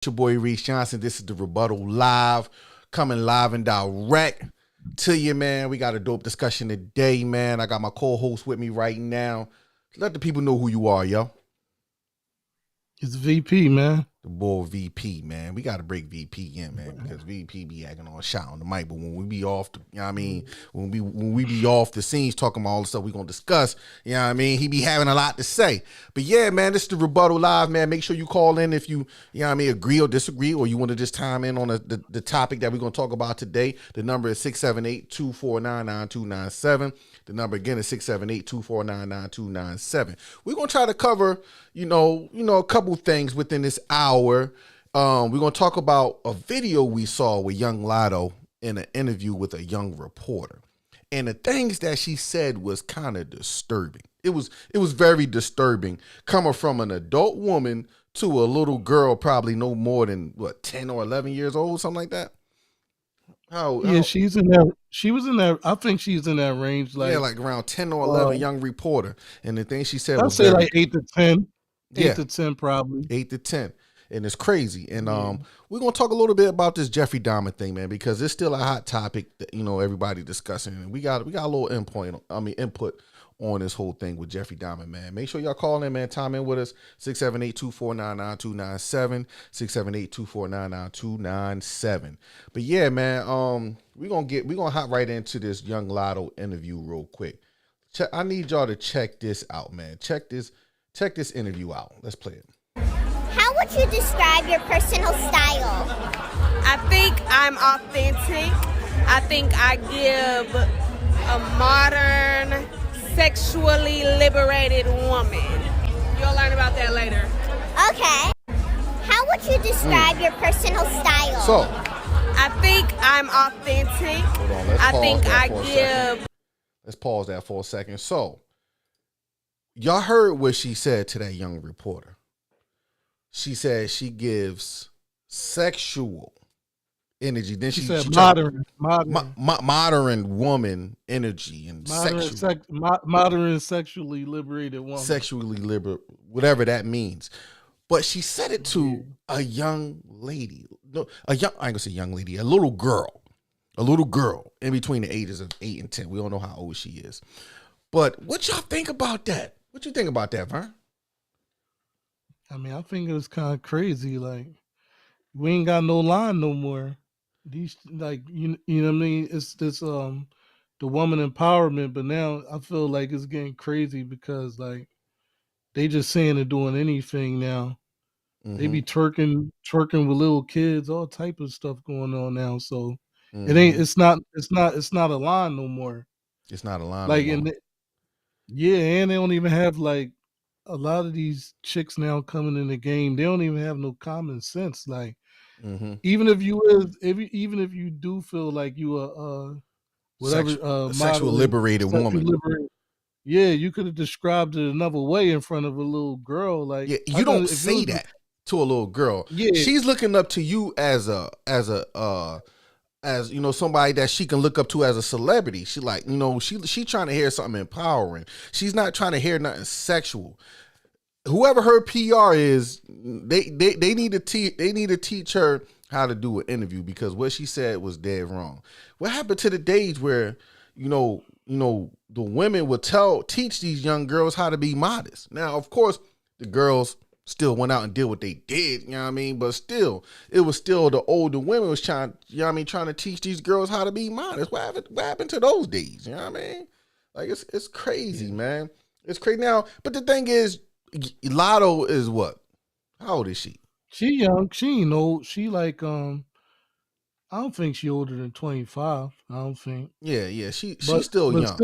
Your boy Reese Johnson. This is the Rebuttal Live, coming live and direct to you, man. We got a dope discussion today, man. I got my co-host with me right now. Let the people know who you are, yo. It's VP, man. The boy VP, man. We got to break VP in, man, because VP be acting all shy on the mic. But when we be off, you know what I mean? When we be off the scenes talking about all the stuff we going to discuss, you know what I mean? He be having a lot to say. But yeah, man, this is the Rebuttal Live, man. Make sure you call in if you know what I mean, agree or disagree, or you want to just chime in on the topic that we're going to talk about today. The number is 678-249-9297. The number again is 678-249-9297. We're going to try to cover, you know, a couple things within this hour. We're going to talk about a video we saw with young Latto in an interview with a young reporter. And the things that she said was kind of disturbing. It was very disturbing, coming from an adult woman to a little girl, probably no more than 10 or 11 years old, something like that. She's in that. She was in that. I think she's in that range. Like around 10 or 11, young reporter. And the thing she said was say like 8 to 10. 8 to 10 probably. 8 to 10. And it's crazy. And we're going to talk a little bit about this Jeffery Dahmer thing, man, because it's still a hot topic that, everybody discussing. And we got a little input on this whole thing with Jeffery Dahmer, man. Make sure y'all call in, man. Time in with us, 678-249-9297, 678-249-9297. But yeah, man, we're gonna hop right into this young Latto interview real quick. I need y'all to check this out, man. Check this interview out. Let's play it. How would you describe your personal style? I think I'm authentic. I think I give a modern, sexually liberated woman. You'll learn about that later. Okay. How would you describe your personal style? So, I think I'm authentic. Hold on, let's pause that for a second. So, y'all heard what she said to that young reporter. She said she gives sexual energy. Then she said modern woman energy and modern sexually liberated woman. Sexually liberal, whatever that means. But she said it to a young lady. No, I ain't gonna say young lady, a little girl in between the ages of 8 and 10. We don't know how old she is. But what y'all think about that? What you think about that, Vern? I mean, I think it was kind of crazy. Like, we ain't got no line no more. These, like, you know what I mean? It's this the woman empowerment, but now I feel like it's getting crazy because like they just saying and doing anything now. Mm-hmm. They be twerking with little kids, all type of stuff going on now. So it's not a line no more. It's not a line. Like, no more. and they don't even have like a lot of these chicks now coming in the game. They don't even have no common sense. Like, even if you do feel like you are whatever sexual liberated woman. You could have described it another way in front of a little girl. Like, you don't say that to a little girl. Yeah, she's looking up to you as somebody that she can look up to as a celebrity. She like, she trying to hear something empowering. She's not trying to hear nothing sexual. Whoever her PR is, they need to teach her how to do an interview, because what she said was dead wrong. What happened to the days where, the women would teach these young girls how to be modest? Now, of course, the girls still went out and did what they did, you know what I mean? But still, it was still the older women was trying to teach these girls how to be modest. What happened to those days? You know what I mean? Like, it's crazy, man. It's crazy now. But the thing is, Latto is what? How old is she? She young. She ain't old. She like I don't think she older than 25. I don't think. Yeah. She's still young.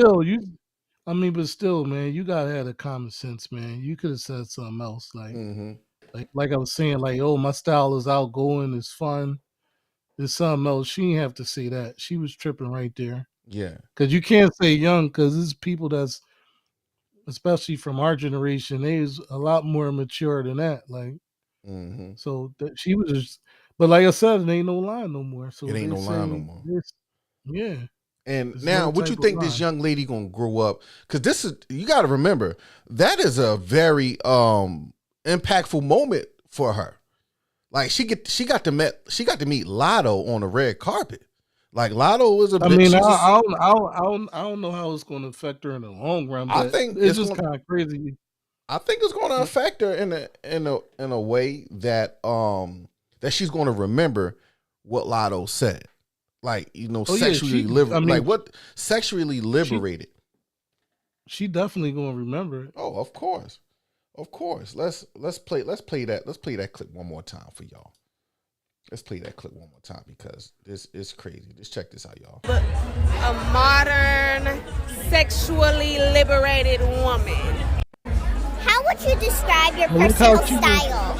But still, man, you gotta have the common sense, man. You could have said something else, like I was saying, like, oh, my style is outgoing, it's fun. There's something else. She didn't have to say that. She was tripping right there. Yeah, because you can't say young, because it's people that's, especially from our generation, they is a lot more mature than that. Like, so that she was just, but like I said, it ain't no line no more. So it ain't no line no more. Yeah. And now, what you think this young lady gonna grow up? Because this is, you got to remember, that is a very impactful moment for her. Like she got to meet Latto on the red carpet. Like Latto was a I bit. mean, She's I don't know how it's going to affect her in the long run, I but think it's it's just going. kind of crazy. I think it's going to affect her in a way that that she's going to remember what Latto said. Like, you know, Oh yeah, sexually like what sexually liberated. She definitely going to remember it. Oh, of course. Of course. Let's play that clip one more time for y'all. Let's play that clip one more time because this is crazy. Just check this out, y'all. A modern, sexually liberated woman. How would you describe your personal style?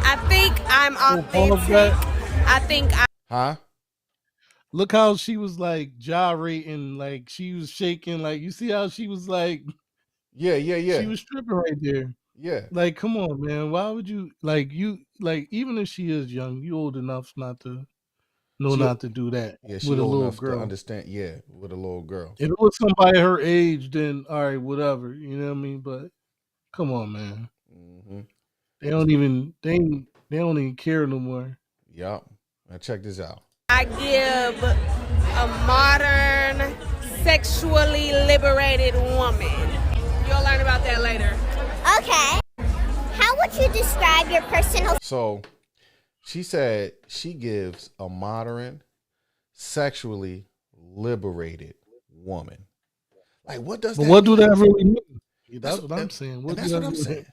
I think I'm authentic. I think Huh? Look how she was like gyrating, like she was shaking, like you see how she was like, Yeah. she was stripping right there. Yeah. Like, come on, man. Why would you even if she is young, you old enough not to not to do that She with a old little enough to girl. understand. Yeah, with a little girl. If it was somebody her age, then all right, whatever. You know what I mean? But come on, man. Mm-hmm. They don't even care no more. Yup. Now check this out. I give a modern, sexually liberated woman. You'll learn about that later. Okay. How would you describe your personal? So she said she gives a modern, sexually liberated woman. Like, what does that what mean? do that really mean? That's what I'm saying. That's what I'm saying.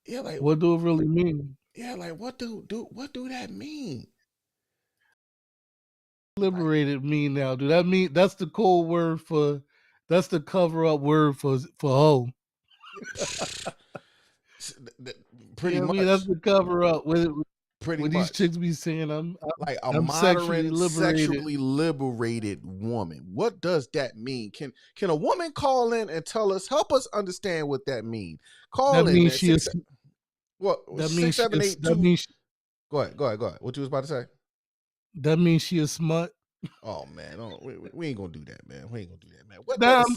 Yeah, like what do it really mean? Yeah, like what do that mean? Liberated mean now? Do that mean that's the cold word for? That's the cover up word for hoe. Pretty much. I mean, that's the cover up with pretty when much. These chicks be saying I'm modern, sexually liberated woman. What does that mean? Can a woman call in and tell us, help us understand what that means? Call that in. Means she is. What? That 6, 7, 8, 2. That means. Go ahead. What you was about to say? That means she a smut. Oh man, we ain't gonna do that, man. We ain't gonna do that, man. What? I'm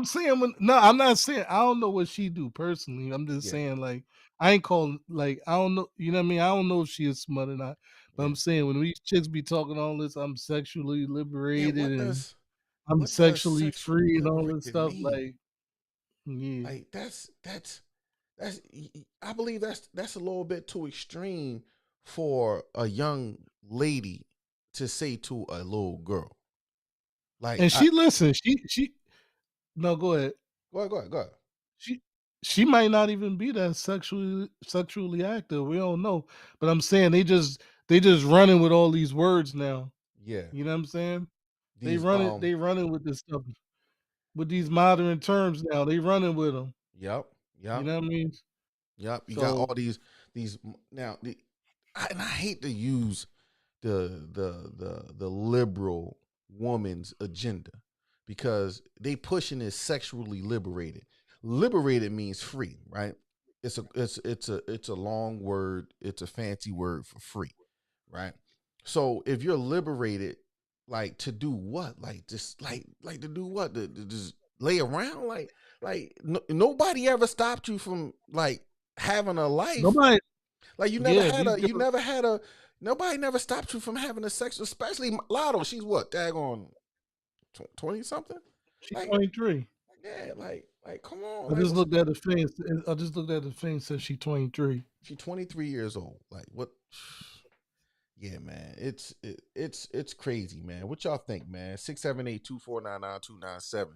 saying when. No, I'm not saying. I don't know what she do personally. I'm just saying like I ain't calling like I don't know. You know what I mean? I don't know if she is smut or not. But I'm saying when these chicks be talking all this, I'm sexually liberated and I'm sexually free and all this stuff. Like, yeah, like that's. I believe that's a little bit too extreme for a young lady to say to a little girl. Like, and she listen. She no, go ahead. Go ahead. She might not even be that sexually active. We don't know, but I'm saying they just running with all these words now. Yeah, you know what I'm saying. They running with this stuff with these modern terms now. They running with them. Yep. You know what I mean. Yep. You got all these now. And I hate to use the liberal woman's agenda because they pushing this sexually liberated. Liberated means free, right? It's a long word. It's a fancy word for free, right? So if you're liberated, like to do what? Like just like to do what? To just lay around? Nobody ever stopped you from like having a life. Nobody. Like nobody never stopped you from having a sex, especially Latto. She's what? Daggone 20 something? She's 23. Yeah, like come on. I just looked at the face. I just looked at the face. Says she's 23. She's 23 years old. Like what? Yeah, man. It's crazy, man. What y'all think, man? 678-249-9297.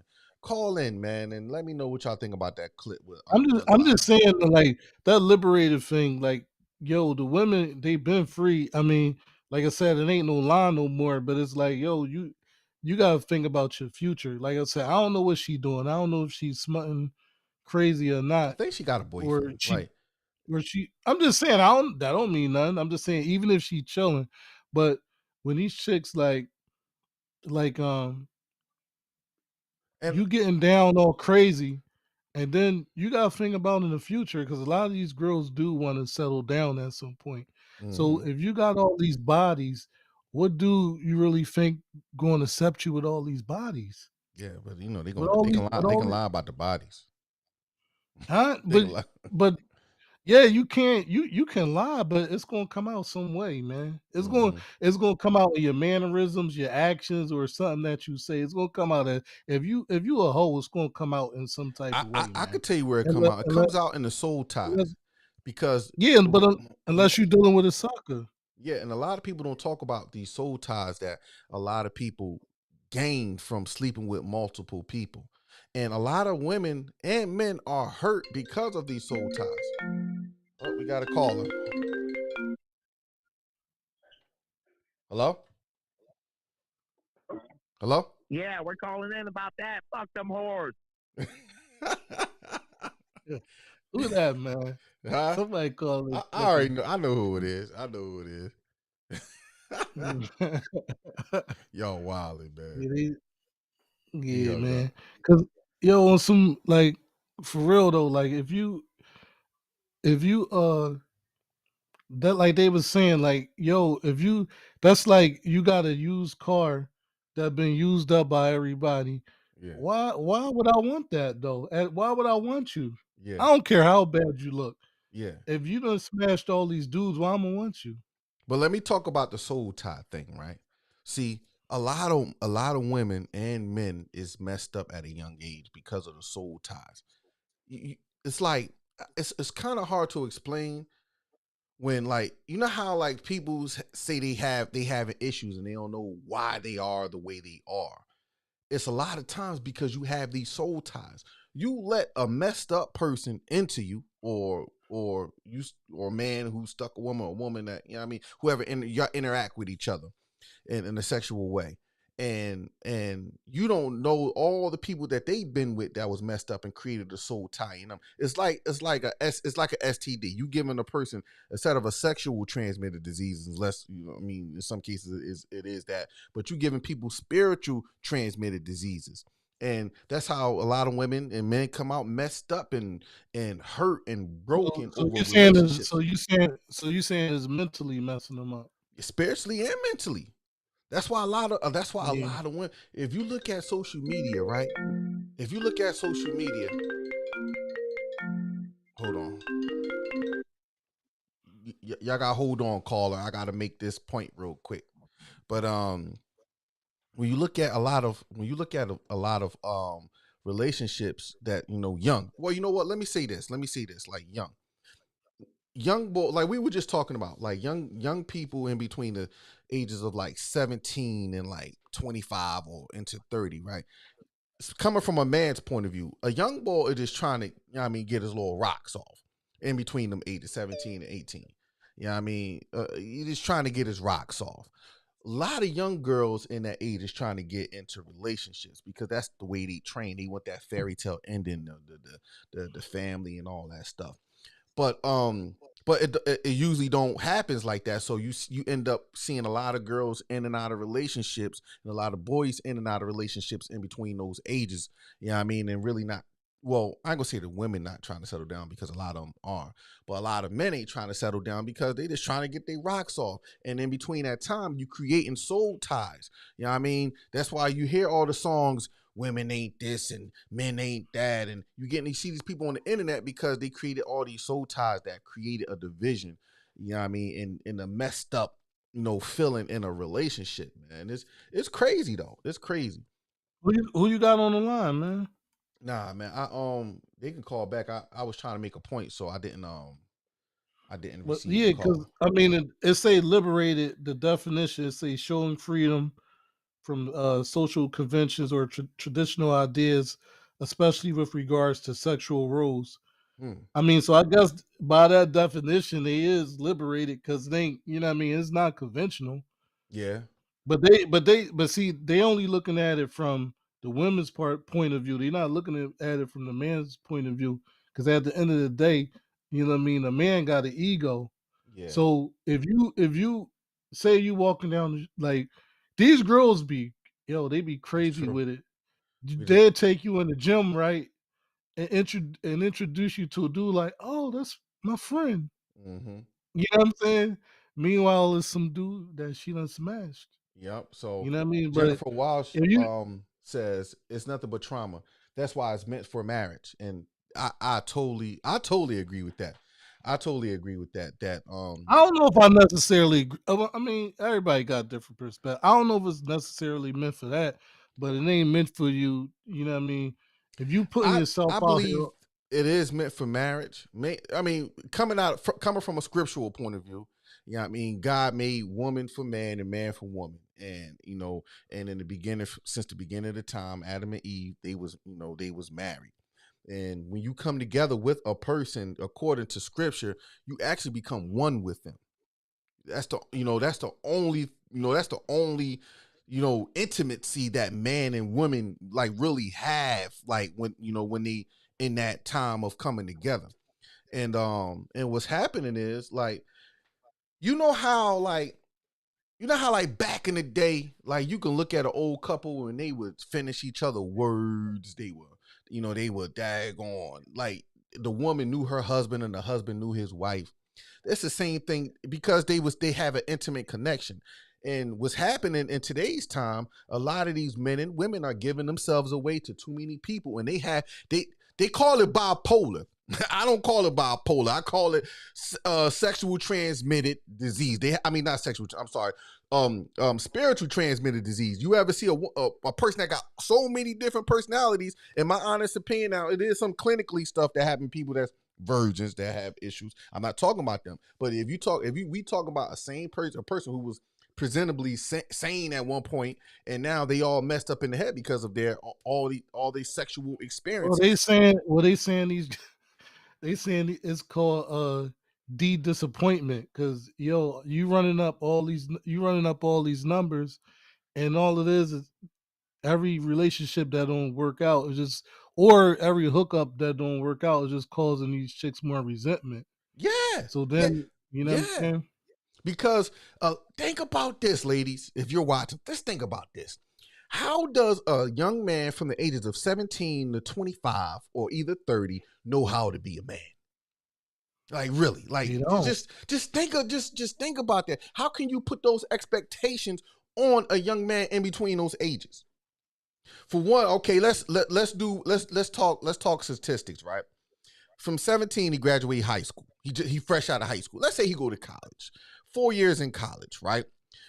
Call in, man, and let me know what y'all think about that clip. I'm just saying, like that liberated thing, like yo, the women they've been free. I mean, like I said, it ain't no lie no more. But it's like, yo, you gotta think about your future. Like I said, I don't know what she doing. I don't know if she's smutting crazy or not. I think she got a boyfriend. I'm just saying, that don't mean nothing. I'm just saying, even if she chilling, but when these chicks and you getting down all crazy, and then you got to think about in the future because a lot of these girls do want to settle down at some point. Mm-hmm. So if you got all these bodies, what do you really think going to accept you with all these bodies? Yeah, but you know they can lie about the bodies. Huh? But Yeah, you can't you can lie, but it's gonna come out some way, man. Mm-hmm. It's gonna come out in your mannerisms, your actions, or something that you say. It's gonna come out as if you a hoe, it's gonna come out in some type I, of I way, I man. could tell you where it come Unless, out. It unless, comes out in the soul ties unless because yeah, but r- unless you're dealing with a sucker. yeah, and a lot of people don't talk about these soul ties that a lot of people gain from sleeping with multiple people. And a lot of women and men are hurt because of these soul ties. Oh, we got a caller. Hello? Hello? Yeah, we're calling in about that. Fuck them whores. Yeah. Who that, man? Huh? Somebody call it I already fucking know. I know who it is. I know who it is. Y'all wildin', man. yeah, they, He yeah, hung up. man. Cause yo, on some like for real though, like if you that like they was saying, like, yo, if you that's like you got a used car that been used up by everybody. Yeah. Why would I want that though? And why would I want you? Yeah. I don't care how bad you look. Yeah. If you done smashed all these dudes, why I'm gonna want you? But let me talk about the soul tie thing, right? See, a lot of women and men is messed up at a young age because of the soul ties. It's like it's kind of hard to explain when, like, you know how like people say they having issues and they don't know why they are the way they are. It's a lot of times because you have these soul ties. You let a messed up person into you, or a man who stuck a woman, or a woman that, you know what I mean, whoever you interact with each other in a sexual way, and you don't know all the people that they've been with that was messed up and created a soul tie in them. It's like a STD. You giving a person, instead of a sexual transmitted disease, unless, you know what I mean, in some cases it is that, but you giving people spiritual transmitted diseases. And that's how a lot of women and men come out messed up and hurt and So, broken so over you saying is relationships, so you saying is mentally messing them up. spiritually and mentally. That's why a Yeah. lot of women. If you look at social media, right? If you look at social media, hold on, y'all got to hold on, caller. I got to make this point real quick. But when you look at a lot of relationships that, young. Well, you know what? Let me say this. Like young boy, like we were just talking about, like young people in between the ages of like 17 and like 25 or into 30, right? Coming from a man's point of view, a young boy is just trying to, get his little rocks off in between them ages 17 and 18. He's just trying to get his rocks off. A lot of young girls in that age is trying to get into relationships because that's the way they train. They want that fairy tale ending, the family and all that stuff. But it usually don't happens like that. So you end up seeing a lot of girls in and out of relationships, and a lot of boys in and out of relationships in between those ages. And really not. Well, I ain't gonna say the women not trying to settle down, because a lot of them are, but a lot of men ain't trying to settle down because they just trying to get their rocks off. And in between that time, you creating soul ties. That's why you hear all the songs, women ain't this and men ain't that, and you see these people on the internet because they created all these soul ties that created a division, in a messed up, feeling in a relationship, man. It's crazy though. It's crazy. Who you got on the line, man? Nah, man. They can call back. I was trying to make a point, so I didn't Well, receive the yeah, because call. I mean, it say liberated. The definition it say showing freedom from social conventions or traditional ideas, especially with regards to sexual roles. Hmm. I mean, so I guess by that definition, they is liberated because they, you know, what I mean, it's not conventional. Yeah. But see, they only looking at it from the women's point of view. They're not looking at it from the man's point of view. Because at the end of the day, you know what I mean, a man got an ego. Yeah. So if you say you walking down like these girls be, they be That's crazy true. with it. We just. They'll take you in the gym, right, and introduce you to a dude like, oh, that's my friend. Mm-hmm. You know what I'm saying? Meanwhile, it's some dude that she done smashed. Yep. You So know what I mean? But Jennifer Walsh if you says it's nothing but trauma. That's why it's meant for marriage, and I totally agree with that. I totally agree with that. I don't know if I necessarily. I mean, everybody got different perspective. I don't know if it's necessarily meant for that, but it ain't meant for you. You know what I mean? If you putting yourself I out here, believe it is meant for marriage. I mean, coming from a scriptural point of view, you know what I mean, God made woman for man and man for woman, and and in the beginning, since the beginning of the time, Adam and Eve, they was married. And when you come together with a person according to scripture, you actually become one with them. That's the only intimacy that man and women like really have, like when they in that time of coming together. And what's happening is like you know how like back in the day, like you can look at an old couple and they would finish each other words. They were daggone like the woman knew her husband and the husband knew his wife. It's the same thing because they have an intimate connection. And what's happening in today's time, a lot of these men and women are giving themselves away to too many people, and they call it bipolar. I don't call it bipolar. I call it sexual transmitted disease. Not sexual. I'm sorry. Spiritual transmitted disease. You ever see a person that got so many different personalities? In my honest opinion, now it is some clinically stuff that happen to people that's virgins that have issues. I'm not talking about them, but we talk about a person who was presentably sane at one point, and now they all messed up in the head because of their all these sexual experiences. they saying these they saying it's called disappointment because you running up all these numbers, and all it is every relationship that don't work out is just, or every hookup that don't work out is just causing these chicks more resentment. Yeah. So then what I'm Yeah. saying? Because think about this, ladies. If you're watching, just think about this. How does a young man from the ages of 17 to 25 or either 30 know how to be a man? Like really, like just think about that. How can you put those expectations on a young man in between those ages? For one, okay, let's talk statistics, right? From 17, he graduated high school. He fresh out of high school. Let's say he go to college. 4 years in college, right?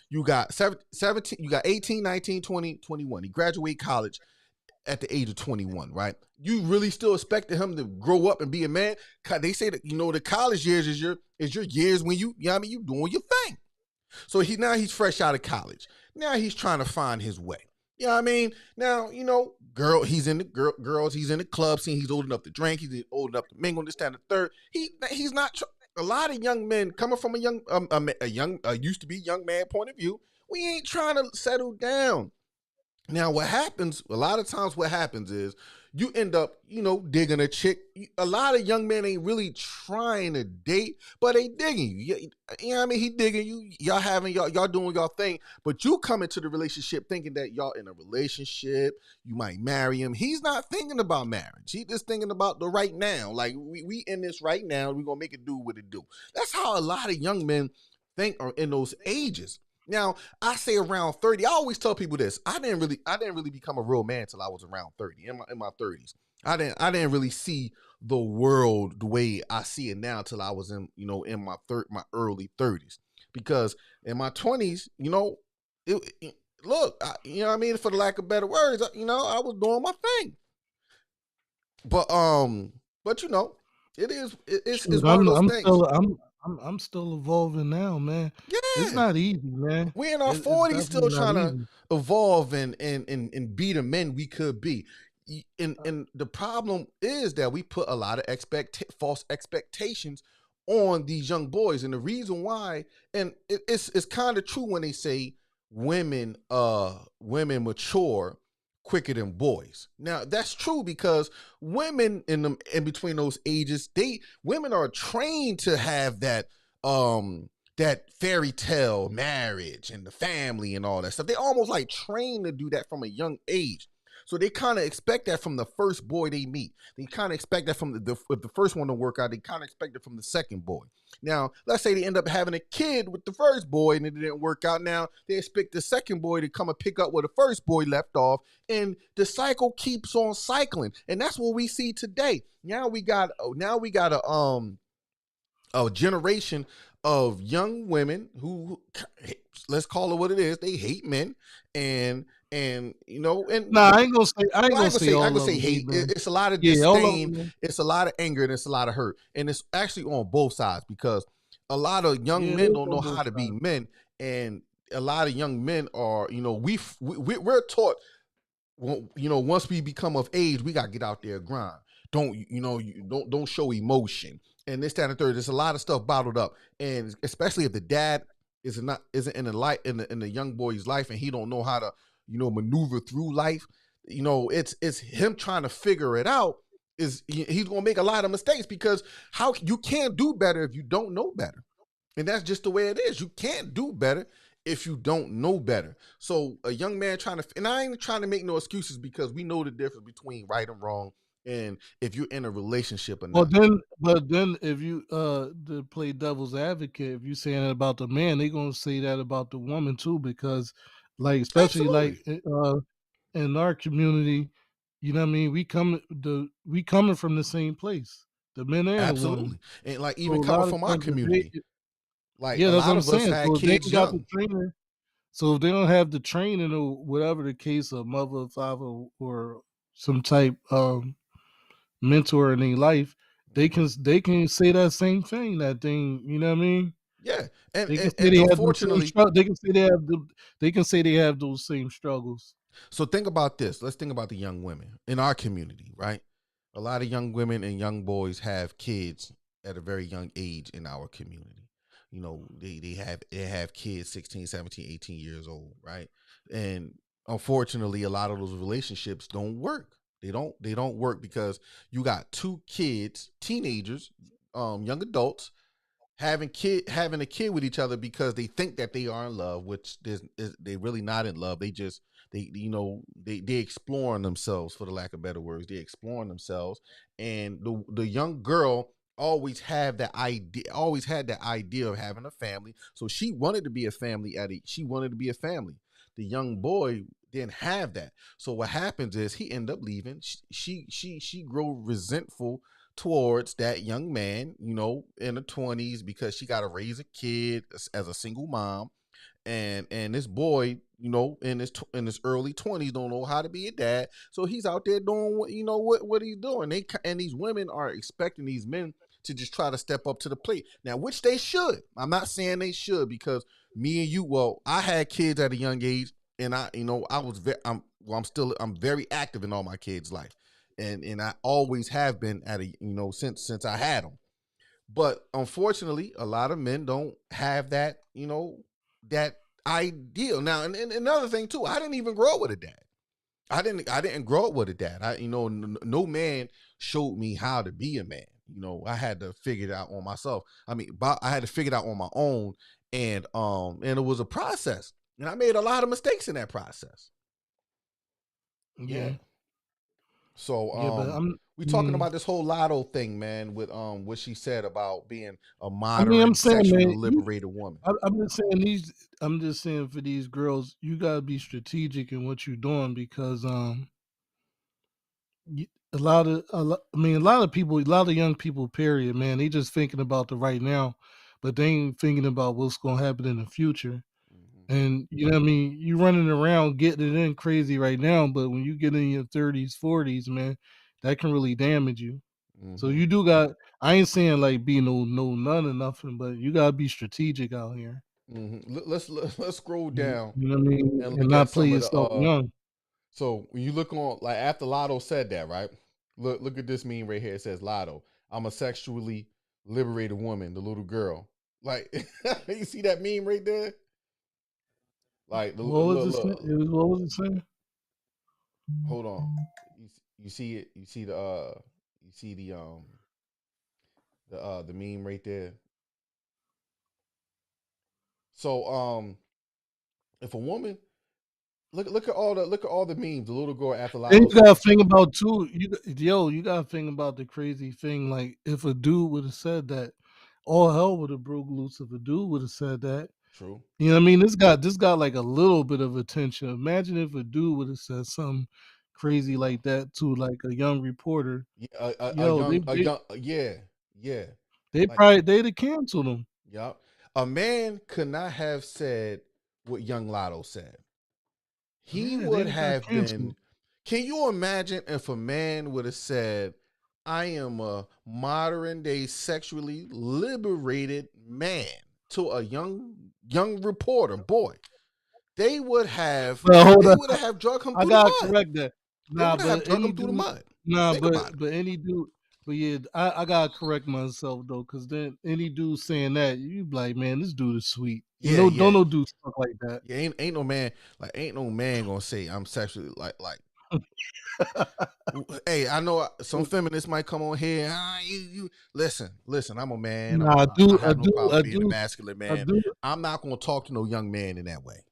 You got 17, you got 18, 19, 20, 21. He graduated college at the age of 21, right? You really still expected him to grow up and be a man? They say that, the college years is your years when you doing your thing. So he's fresh out of college. Now he's trying to find his way. You know what I mean? Now, he's in the girls, he's in the club scene, he's old enough to drink, he's old enough to mingle, this, that, and the third. He's not, a lot of young men coming from a used to be young man point of view, we ain't trying to settle down. Now, a lot of times what happens is you end up, digging a chick. A lot of young men ain't really trying to date, but they digging you. You know what I mean? He digging you. Y'all doing y'all thing, but you come into the relationship thinking that y'all in a relationship. You might marry him. He's not thinking about marriage. He just thinking about the right now. Like we in this right now. We gonna make it do what it do. That's how a lot of young men think are in those ages. Now, I say around 30. I always tell people this. I didn't really become a real man till I was around 30. In my 30s. I didn't really see the world the way I see it now till I was in my early 30s. Because in my 20s, look, you know what I mean, for the lack of better words, I was doing my thing. But it's one of those things. I'm still evolving now, man. Yeah. It's not easy, man. We're in our 40s still trying to evolve and be the men we could be. And the problem is that we put a lot of false expectations on these young boys. And the reason why, and it's kind of true when they say women mature quicker than boys. Now that's true because women in between those ages, women are trained to have that fairy tale marriage and the family and all that stuff. They almost like trained to do that from a young age. So they kind of expect that from the first boy they meet. They kind of expect that from if the first one don't work out, they kind of expect it from the second boy. Now, let's say they end up having a kid with the first boy and it didn't work out. Now, they expect the second boy to come and pick up where the first boy left off. And the cycle keeps on cycling. And that's what we see today. Now we got a a generation of young women who, let's call it what it is, they hate men, and you know, and Nah, I ain't gonna say. I ain't well, gonna say I ain't all gonna of say them hate, hate. man. It's a lot of Yeah, all of disdain, them. it's a lot of anger, and it's a lot of hurt, and it's actually on both sides because a lot of young Yeah, men there's don't on know both how to be sides. men, and a lot of young men are, you know, we're taught, well, you know, once we become of age, we got to get out there and grind. Don't, you know, you don't show emotion and this, that, and the third. There's a lot of stuff bottled up, and especially if the dad isn't in the light in the young boy's life, and he don't know how to, you know, maneuver through life. You know, it's him trying to figure it out. He's gonna make a lot of mistakes because how you can't do better if you don't know better. And that's just the way it is. You can't do better if you don't know better. So a young man trying to, and I ain't trying to make no excuses because we know the difference between right and wrong and if you're in a relationship or Well, not. then if you to play devil's advocate, if you saying that about the man, they gonna say that about the woman too, because like especially like Absolutely. in our community, you know what I mean. We coming from the same place, the men and the women. Absolutely. And like So even a coming lot of from our times, community, like yeah, a that's what lot I'm of us saying. had So if they kids ain't got the young. trainer, so if they don't have the training or whatever the case, of mother, father, or some type mentor in their life, Mhm. they can say that same thing. That thing, you know what I mean? Yeah. And, They can and say and they have the same unfortunately, struggle. They can say they have the. They can say they have those same struggles. so think about this. Let's think about the young women in our community, right? A lot of young women and young boys have kids at a very young age in our community. You know, they have kids 16, 17, 18 years old, right? And unfortunately, a lot of those relationships don't work. They don't work because you got two kids, teenagers, young adults having a kid with each other because they think that they are in love, which they really not in love. They just they exploring themselves, for the lack of better words. They exploring themselves, and the young girl always had that idea of having a family. So she wanted to be a family she wanted to be a family. The young boy didn't have that. So what happens is he end up leaving. She grow resentful towards that young man, you know, in the 20s because she got to raise a kid as a single mom, and this boy, you know, in his early 20s don't know how to be a dad, so he's out there doing what he's doing. And these women are expecting these men to just try to step up to the plate now, which they should. I'm not saying they should because me and you, well, I had kids at a young age, and I, you know, I was I'm very active in all my kids' life, and I always have been at a, you know, since I had them. But unfortunately, a lot of men don't have that, you know, that ideal. Now, and another thing too, I didn't even grow up with a dad. I didn't grow up with a dad. No man showed me how to be a man. You know, I had to figure it out on myself. I mean, I had to figure it out on my own, and it was a process, and I made a lot of mistakes in that process. Yeah. Yeah, So yeah, but we talking mm, about this whole Latto thing, man, with what she said about being a I mean, I'm modern, saying, sexually man, liberated woman. I'm just saying these. I'm just saying for these girls, you gotta be strategic in what you're doing because I mean, a lot of people, a lot of young people, period, man, they just thinking about the right now, but they ain't thinking about what's gonna happen in the future. Hmm. And you know what I mean? You running around getting it in crazy right now, but when you get in your 30s, 40s, man, that can really damage you. So Hmm. you do got I ain't saying like be no none or nothing, but you gotta be strategic out here. Hmm. Let's scroll down You know what I mean? and And look at not play some of the yourself young. So when you look on, like, after Lotto said that, right? Look at this meme right here. It says Lotto, I'm a sexually liberated woman, the little girl. Like, you see that meme right there? Like, What was it saying? look, What was it saying? hold on. You see it? You see the meme right there. So if a woman look at all the memes, the little girl after Then Lotto you gotta said, think about too. You gotta think about the crazy thing. Like if a dude would have said that, all hell would have broke loose. If a dude would have said that, true. you know what I mean? This got like a little bit of attention. Imagine if a dude would have said something crazy like that to like a young reporter. Yeah, a Yo, young, yeah, yeah. Like, they'd have canceled him. yep. A man could not have said what young Lotto said. He Yeah, would they'd have got have been. canceled. Can you imagine if a man would have said, I am a modern day sexually liberated man to a young reporter boy? They would have But hold up, drug him I through the gotta mud. correct that. They Nah, would have but drug any him through the dude, mud. nah, Think about it. but any dude, but yeah, I gotta correct myself though, because then any dude saying that, you be like, man, this dude is sweet. You Yeah, know, yeah. don't no dude talk like that. Yeah, ain't no man gonna say I'm sexually like. Hey, I know some feminists might come on here. You listen. I'm a man. Nah, I have no problem being a masculine I man. do. I'm not gonna talk to no young man in that way.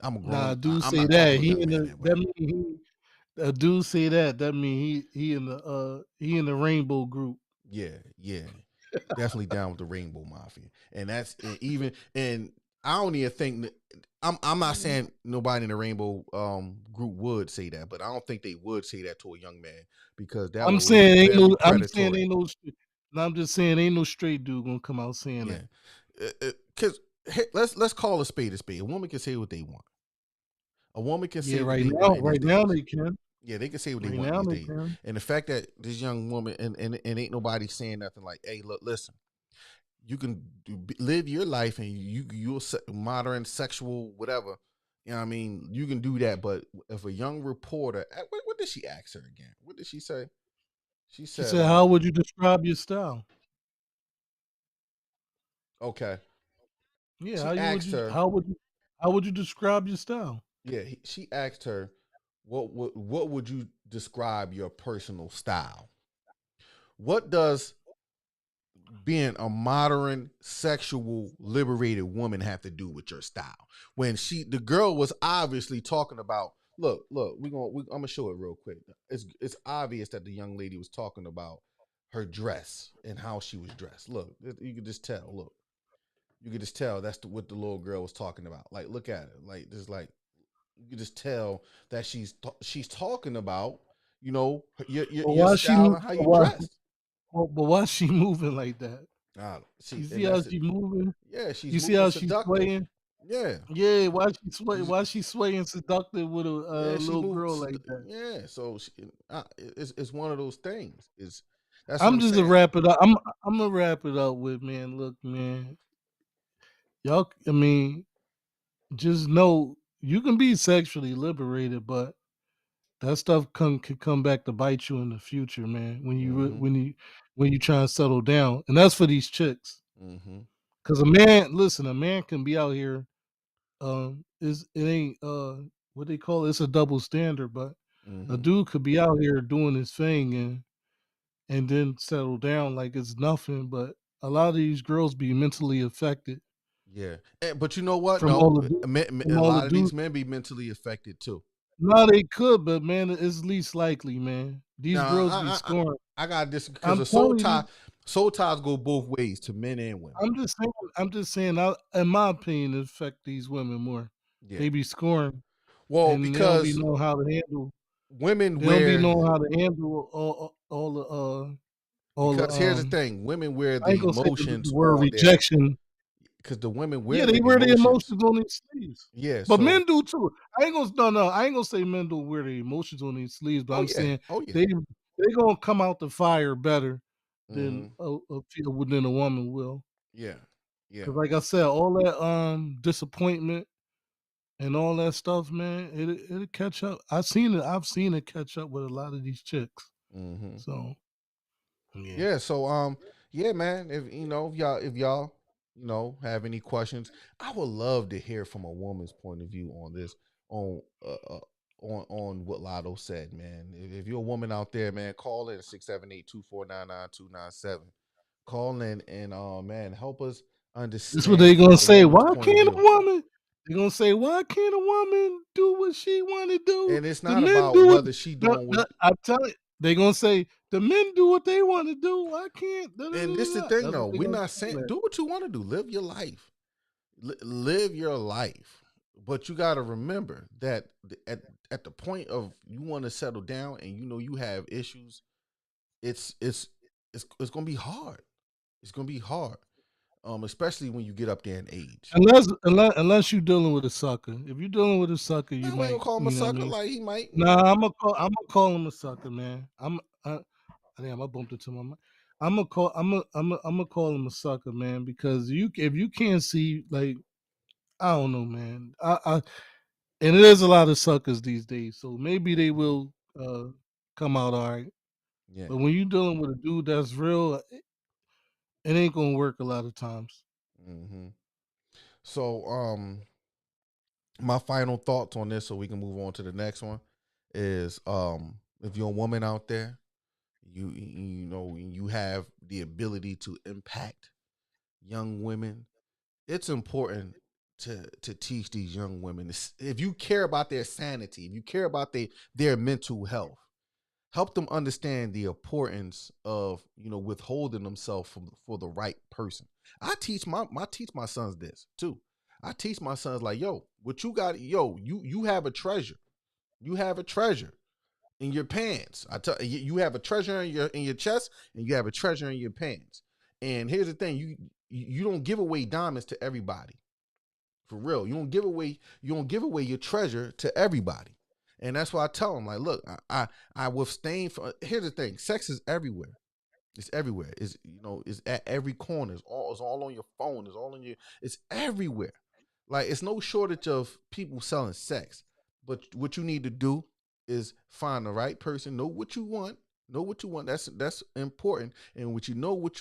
I'm a Nah, grown. dude I'm say not talking that to no he young in man the that way. that mean a dude say that mean he in the rainbow group. Yeah, definitely down with the Rainbow Mafia, and that's even. And I don't even think that, I'm not saying nobody in the Rainbow group would say that, but I don't think they would say that to a young man because that I'm would look saying ain't very no. I'm saying predatory. ain't no. No, I'm just saying ain't no straight dude gonna come out saying Yeah, that. because let's call a spade a spade. A woman can say what they want. A woman can Yeah, say what they want in these right now days. they can. Yeah, they can say what they Right want in now these they days. can. And the fact that this young woman and ain't nobody saying nothing like, "Hey, look, listen, you can live your life and you're modern sexual whatever." You know what I mean? You can do that, but if a young reporter, what did she ask her again? What did she say? She She said, said, "How would you describe your style?" okay. Yeah, She asked her, how would you describe your style? yeah, she asked her, what would you describe your personal style? What does being a modern sexual liberated woman have to do with your style? When the girl was obviously talking about, look, I'm gonna show it real quick. It's obvious that the young lady was talking about her dress and how she was dressed. Look, you can just tell. Look, you can just tell that's what the little girl was talking about. Like, look at it. Like, there's like you can just tell that she's talking about, But your why she style and how you dress. but why she moving like that? See, You see and how that's it. she moving? Yeah, she's You see moving how she's seductive. swaying? Yeah, Yeah, she's, why she swaying seductive with a yeah, she little moved. girl like that? Yeah, so it's one of those things. That's what I'm I'm just to saying. wrap it up. I'm gonna wrap it up with, man. Look, man, y'all. I mean, just know you can be sexually liberated, but that stuff can come back to bite you in the future, man. Mm-hmm. When you try and settle down, and that's for these chicks. Mm-hmm. Because a man can be out here. Is it ain't what they call it? It's a double standard, but a Mm-hmm. dude could be out here doing his thing and then settle down like it's nothing. But a lot of these girls be mentally affected Yeah, but you know what? from No, all the from a all the lot of these dudes. men be mentally affected too. No, they could, but man, it's least likely, man. These Now, girls be scoring. I got this because I'm a telling you, soul ties go both ways to men and women. I'm just saying. In my opinion, it affect these women more. Yeah. They be scoring, Well, and they don't be because knowing how to handle. women They don't be wear knowing how to handle all the because here's the thing: women wear I ain't the gonna say the emotions word on their rejection. because the women Yeah, wear they the wear the emotions. emotions on their sleeves. Yeah. But So, men do too. I ain't gonna say men don't wear their emotions on their sleeves, but oh I'm yeah, saying oh yeah. they gonna come out the fire better than Mm-hmm. than a woman will. Yeah, yeah. Cause like I said, all that disappointment and all that stuff, man, it'll catch up. I've seen it catch up with a lot of these chicks. Mm-hmm. So yeah. Yeah. So, yeah, man. If y'all, have any questions, I would love to hear from a woman's point of view on this, on on what Lotto said, man. If you're a woman out there, man, call in 678-249-9297. Call in and man, help us This what they understand gonna a say. woman's Why point of can't a view. woman? They gonna say, why can't a woman do what she want to do? And it's The not men about do it. whether she No, doing no, what. I tell you, they gonna say the men do what they want to do. Why can't? Da, da, And this da, the da. thing, That's though. what they We're gonna not say. saying Man. do what you want to do. Live your life. Live your life. But you got to remember that at the point of you want to settle down and you have issues, it's it's gonna be hard. It's gonna be hard. Especially when you get up there in age. Unless you're dealing with a sucker. If you're dealing with a sucker, you Now we ain't might, gonna call him a you know what I sucker. mean. Like he might, Nah, I'm gonna call him a sucker, man. Damn, I bumped into my mic. I'm gonna call him a sucker, man, because if you can't see, like, I don't know, man. And there's a lot of suckers these days, so maybe they will come out all right. yeah. But when you're dealing with a dude that's real, it ain't gonna work a lot of times. hmm So, my final thoughts on this, so we can move on to the next one, is if you're a woman out there, you know you have the ability to impact young women. It's important to teach these young women. If you care about their sanity, if you care about their mental health, help them understand the importance of withholding themselves for the right person. I teach my sons this too. I teach my sons like, yo, what you got, you have a treasure. You have a treasure in your pants. I tell you, have a treasure in your chest, and you have a treasure in your pants. And here's the thing, you don't give away diamonds to everybody. For real. You don't give away your treasure to everybody. And that's why I tell them, like, look, I withstand for. Here's the thing, sex is everywhere. It's everywhere. It's at every corner. It's all on your phone. It's all on your. It's everywhere. Like, it's no shortage of people selling sex. But what you need to do is find the right person. Know what you want. Know what you want. That's important. And what you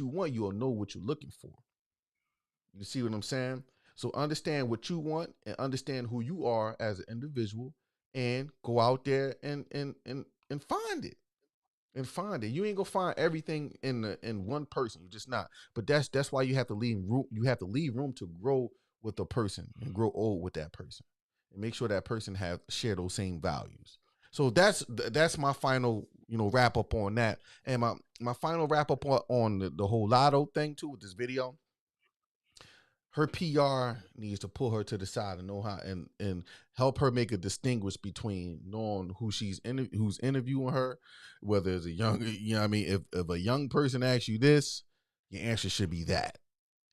want, you'll know what you're looking for. You see what I'm saying? So understand what you want and understand who you are as an individual, and go out there and find it. And find it. You ain't gonna find everything in one person. You're just not. But that's why you have to leave room. You have to leave room to grow with a person and grow old with that person, and make sure that person share those same values. So that's my final wrap up on that, and my final wrap up on the whole Latto thing too with this video. Her PR needs to pull her to the side and know how and help her make a distinguish between knowing who's interviewing her, whether it's a young, what I mean, if a young person asks you this, your answer should be that.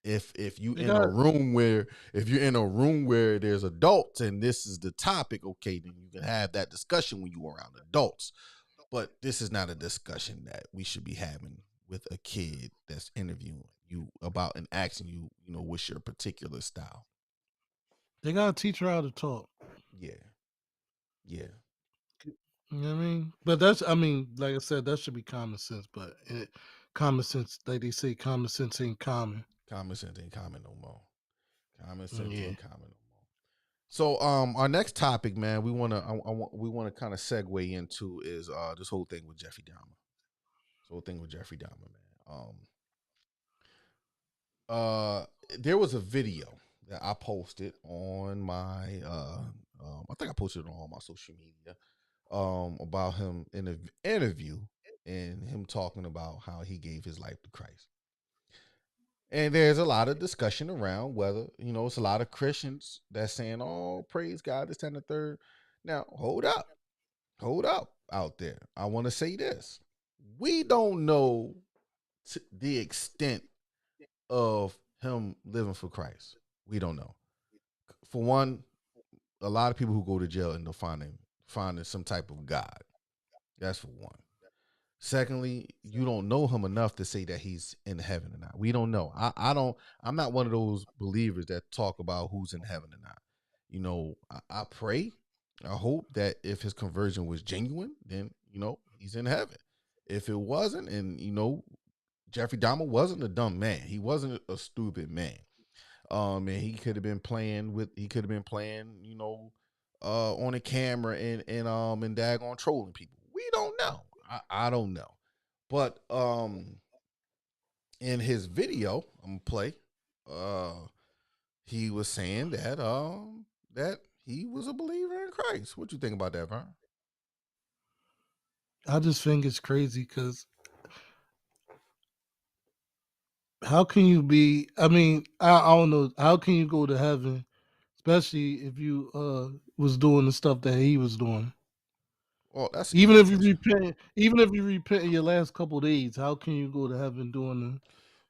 If you if you're in a room where there's adults and this is the topic, okay, then you can have that discussion when you're around adults. But this is not a discussion that we should be having with a kid that's interviewing you about and asking you, what's your particular style. They gotta teach her how to talk. Yeah. Yeah. You know what I mean? But that's, I mean, like I said, that should be common sense. But common sense, like they say, common sense ain't common. Common sense ain't common no more. Common sense Yeah. ain't common no more. So our next topic, man, we wanna kind of segue into is this whole thing with Jeffrey Dahmer. This whole thing with Jeffrey Dahmer, man. There was a video that I posted on my I think I posted it on all my social media about him in an interview, and him talking about how he gave his life to Christ. And there's a lot of discussion around whether, it's a lot of Christians that's saying, oh, praise God, this, 10 and third. Now, hold up out there. I want to say this. We don't know the extent of him living for Christ. We don't know. For one, a lot of people who go to jail end up finding some type of God. That's for one. Secondly, you don't know him enough to say that he's in heaven or not. We don't know. I'm not one of those believers that talk about who's in heaven or not. I pray, I hope that if his conversion was genuine, then, he's in heaven. If it wasn't, and, Jeffrey Dahmer wasn't a dumb man. He wasn't a stupid man. And he could have been playing, on a camera and daggone trolling people. We don't know. I don't know. But in his video, I'm gonna play, he was saying that he was a believer in Christ. What you think about that, Vern? I just think it's crazy because how can you be? I mean, I don't know. How can you go to heaven, especially if you was doing the stuff that he was doing? Well, that's even if you repent in your last couple of days, how can you go to heaven doing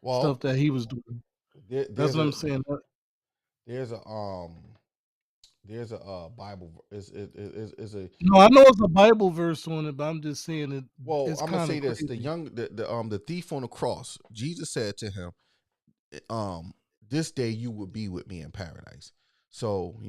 stuff Well, that he was doing. there, That's there's what a I'm saying. there's a there's a Bible is a No, I know it's a Bible verse on it, but I'm just saying well, it's I'm gonna kind of say this: crazy. the thief on the cross, Jesus said to him, "This day you will be with me in paradise." So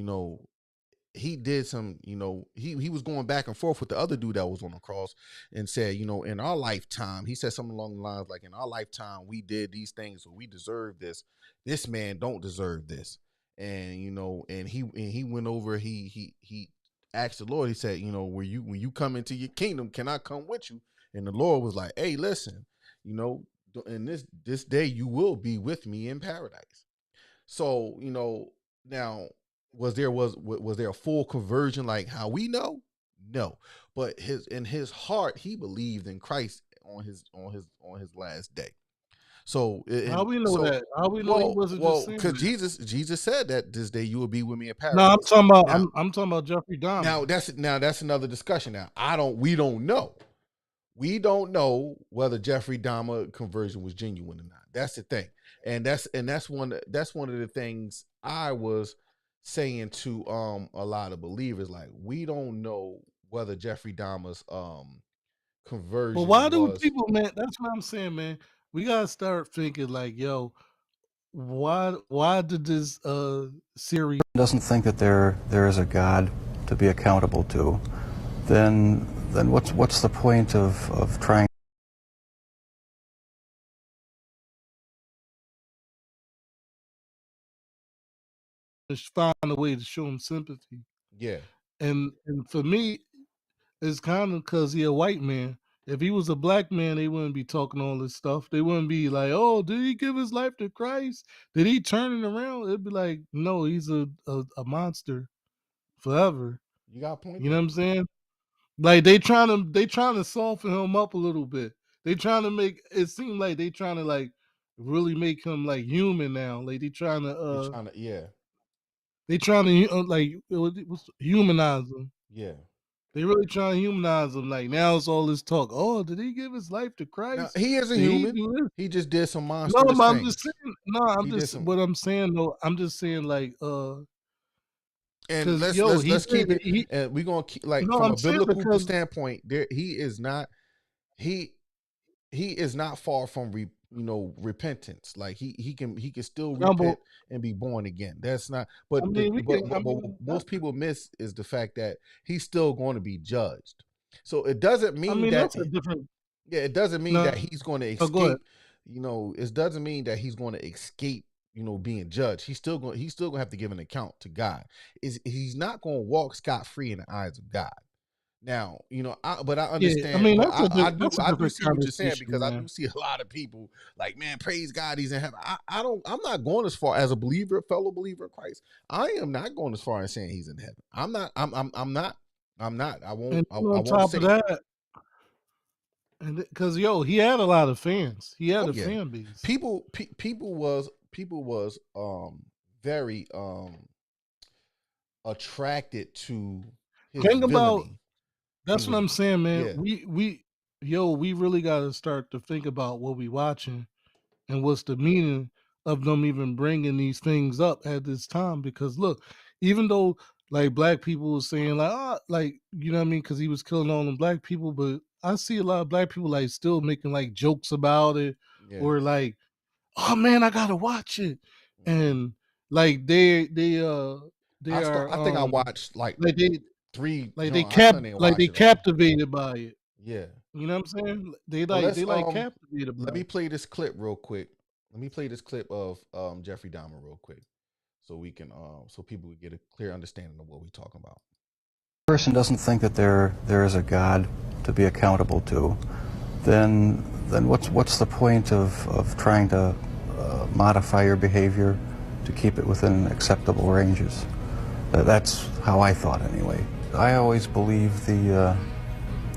he did some, he was going back and forth with the other dude that was on the cross and said, in our lifetime, he said something along the lines like, in our lifetime, we did these things, so we deserve this. This man don't deserve this. And and he went over, he asked the Lord, he said, when you come into your kingdom, can I come with you? And the Lord was like, hey, listen, you know, in this day you will be with me in paradise. So, now was there a full conversion like how we know? No. But in his heart, he believed in Christ on his last day. So How and we know so that? How we know he wasn't just well, saying because that? Jesus said that this day you will be with me in No, I'm paradise. talking about Now, I'm talking about Jeffrey Dahmer. that's another discussion. Now we don't know. We don't know whether Jeffrey Dahmer conversion was genuine or not. That's the thing, and that's one of the things I was saying to a lot of believers. Like, we don't know whether Jeffrey Dahmer's But conversion why do was. people, man? That's what I'm saying, man. We gotta start thinking like, yo, why did this series doesn't think that there is a God to be accountable to, then what's the point of trying find a way to show him sympathy? Yeah, And for me, it's kind of because he a white man. If he was a black man, they wouldn't be talking all this stuff. They wouldn't be like, "Oh, did he give his life to Christ? Did he turn it around?" It'd be like, "No, he's a monster forever." you got a point You know what there. I'm saying? Like they trying to soften him up a little bit. They trying to make it seem like they trying to like really make him like human now. Like They're trying to, yeah, they trying to like humanize him. yeah. They really trying to humanize him. Like now it's all this talk. Oh, did he give his life to Now Christ? he is a Did he human. do this? He just did some No, monstrous but I'm just things. saying. No, I'm He did just some. what I'm saying though. I'm just saying like And because let's yo let's he let's did keep it. he. And we're gonna keep, like, No, from I'm a saying biblical because standpoint. There, he is not. He he is not far from repentance. Like, he can still no, but repent and be born again. That's not. I But mean we can. I what mean most people miss is the fact that he's still going to be judged. So it doesn't mean that. that's a different. Yeah, it doesn't mean that No, he's going to go ahead. escape. It doesn't mean that he's going to escape. Being judged. He's still going to have to give an account to God. He's not going to walk scot free in the eyes of God. Now, but I Yeah, I understand. mean But that's a I do different see what you're saying, conversation, because I do man. see a lot of people like, man, praise God, he's in heaven. I don't. I'm not going as far as a believer, fellow believer in Christ. I am not going as far as saying he's in heaven. I'm not. I'm not. I'm not. I won't. And I on won't top say of it. that, and because yo, he had a lot of fans. He had Oh a yeah, fan base. people was very attracted to his Think about villainy. He that's what was I'm saying, man. Yeah, We really got to start to think about what we watching and what's the meaning of them even bringing these things up at this time. Because look, even though like black people was saying like, like you know what I mean, because he was killing all them black people, but I see a lot of black people like still making like jokes about it yeah. or like, oh man, I gotta watch it, Mhm. and like they are I think I watched like like they three like they John. I couldn't even like they watch it all. captivated by it. Yeah. You know what I'm saying? They Well, like they like captivated let by me it. play this clip real quick. Let me play this clip of Jeffrey Dahmer real quick, so we can so people can get a clear understanding of what we're talking about. a person doesn't think that there is a God to be accountable to, then what's the point of trying to modify your behavior to keep it within acceptable ranges? That's how I thought anyway. I always believed the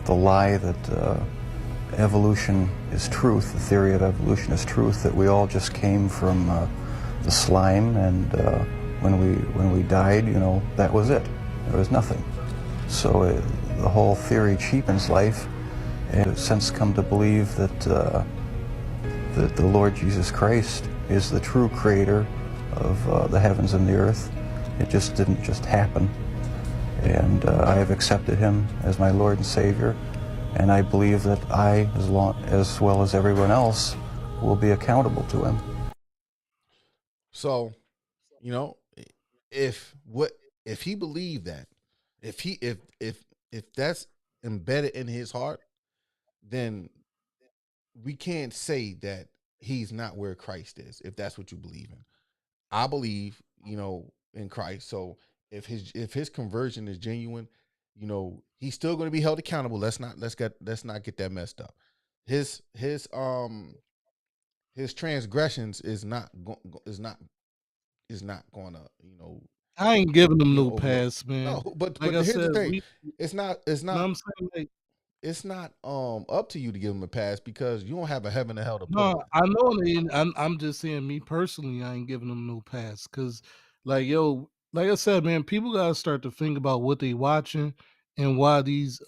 lie that evolution is truth, the theory of evolution is truth, that we all just came from the slime, and when we died, that was it. There was nothing. So the whole theory cheapens life, and I've since come to believe that that the Lord Jesus Christ is the true creator of the heavens and the earth. It just didn't just happen. And I have accepted him as my Lord and Savior, and I believe that I, as well as everyone else, will be accountable to him. So, you know, if he believed that, if that's embedded in his heart, then we can't say that he's not where Christ is, if that's what you believe in. I believe, in Christ. So if his conversion is genuine, he's still going to be held accountable. Let's not get that messed up. His transgressions is not going to, I ain't giving them no overlook. pass, man. No, but Like I here's the said, thing. It's not I'm saying, like, it's not up to you to give him a pass, because you don't have a heaven and hell to put him no, in. I know they ain't. I'm just saying, me personally, I ain't giving them no pass because, like, yo, like I said, man, people gotta start to think about what they watching and why these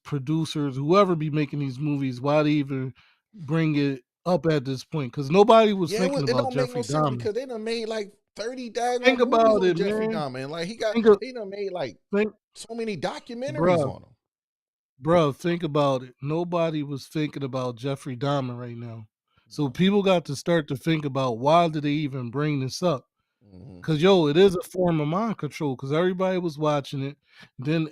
producers, whoever be making these movies, why they even bring it up at this point? Because nobody was Yeah, thinking it about don't make no Jeffrey sense, Dahmer. because they done made like 30 Think daggone movies about on it, Jeffrey man. Dahman. Like Think of, he done made like think, so many documentaries bruh, on him. Bro, think about it. Nobody was thinking about Jeffrey Dahmer right now. So No. people got to start to think about, why did they even bring this up? Mm-hmm. Cause yo, it is a form of mind control. Cause everybody was watching it. Then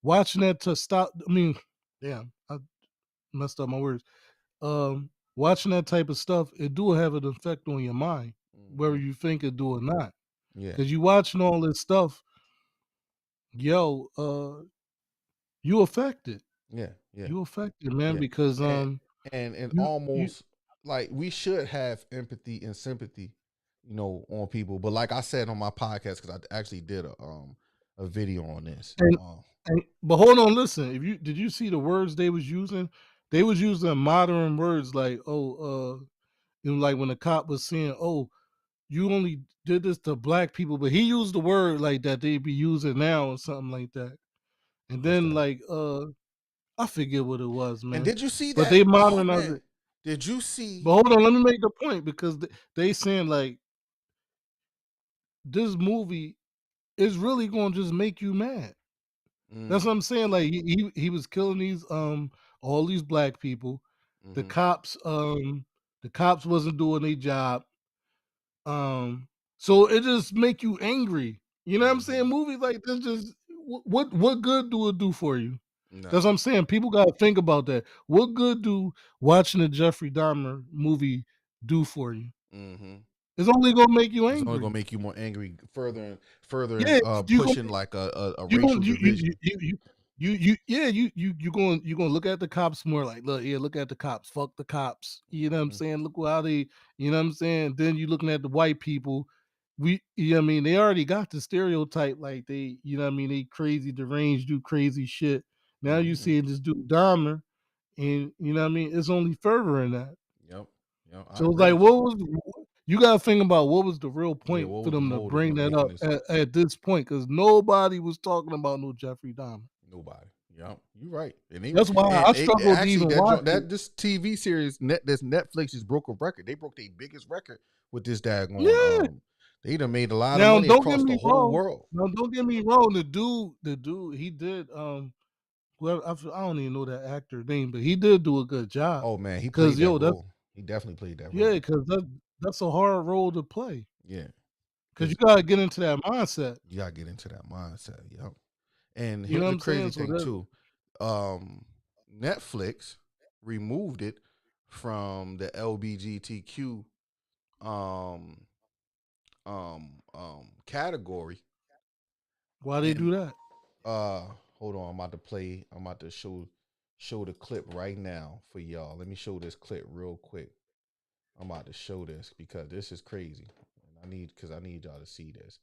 watching that to stop. I mean, damn, I messed up my words. Watching that type of stuff, it do have an effect on your mind, whether Mm-hmm. you think it do or not. Yeah, Cause you watching all this stuff, yo, you affected. yeah, yeah, You affected, man, yeah. because And and you almost like we should have empathy and sympathy, on people. But like I said on my podcast, because I actually did a video on this. and, but hold on, listen. If you did you see the words they was using? They was using modern words like, like when the cop was saying, "Oh, you only did this to black people," but he used the word like that they be using now or something like that. And What's then that? I forget what it was, And man. did you see But that? they Oh modernize man, it. did you see? But hold on, let me make the point because they saying like this movie is really going to just make you mad. That's Mm, what I'm saying. Like he was killing these all these black people. The mm-hmm, cops the cops wasn't doing their job. So it just make you angry. You know what I'm mm-hmm. saying? Movies like this just what good do it do for you? No. That's what I'm saying. People gotta think about that. What good do watching a Jeffrey Dahmer movie do for you? Mm-hmm. It's only gonna make you It's only gonna angry. make you more angry, further Yeah, you gonna pushing like a You racial going division. you gonna look at the cops more like, look at the cops, fuck the cops. You know what I'm Mm-hmm, saying? Look how they, you know what I'm saying? Then you looking at the white people. You know what I mean? They already got the stereotype, like they, you know what I mean? They crazy, deranged, do crazy shit. Now you mm-hmm. see this dude Dahmer, and you know what I mean? It's only further in that. Yep. Yep. I So it's agree like, with you. you got to think about what was the real Yeah. point What for was the them to motive bring of that making up this? at this point? Because nobody was talking about no Jeffrey Dahmer. Nobody. Yep. You're right. That's why I struggled to Actually even watch it. that this TV series this Netflix just broke a record. They broke their biggest record with this daggone. Yeah. They done made a lot of Now money don't get across me the whole wrong. world. Now don't get me wrong. The dude, he did whoever I don't even know that actor name, but he did do a good job. Oh man, he Cause played that yo, that's role. He definitely played that yeah, role. cause that's a hard role to play. Yeah. Cause you Because gotta get into that mindset. you gotta get into that mindset. Yep. And You know here's what the I'm saying? crazy So thing that too. Netflix removed it from the LBGTQ um category. why they And do that? hold on, I'm about to show the clip right now for y'all. Let me show this clip real quick. I'm about to show this because this is crazy. And I need y'all to see this.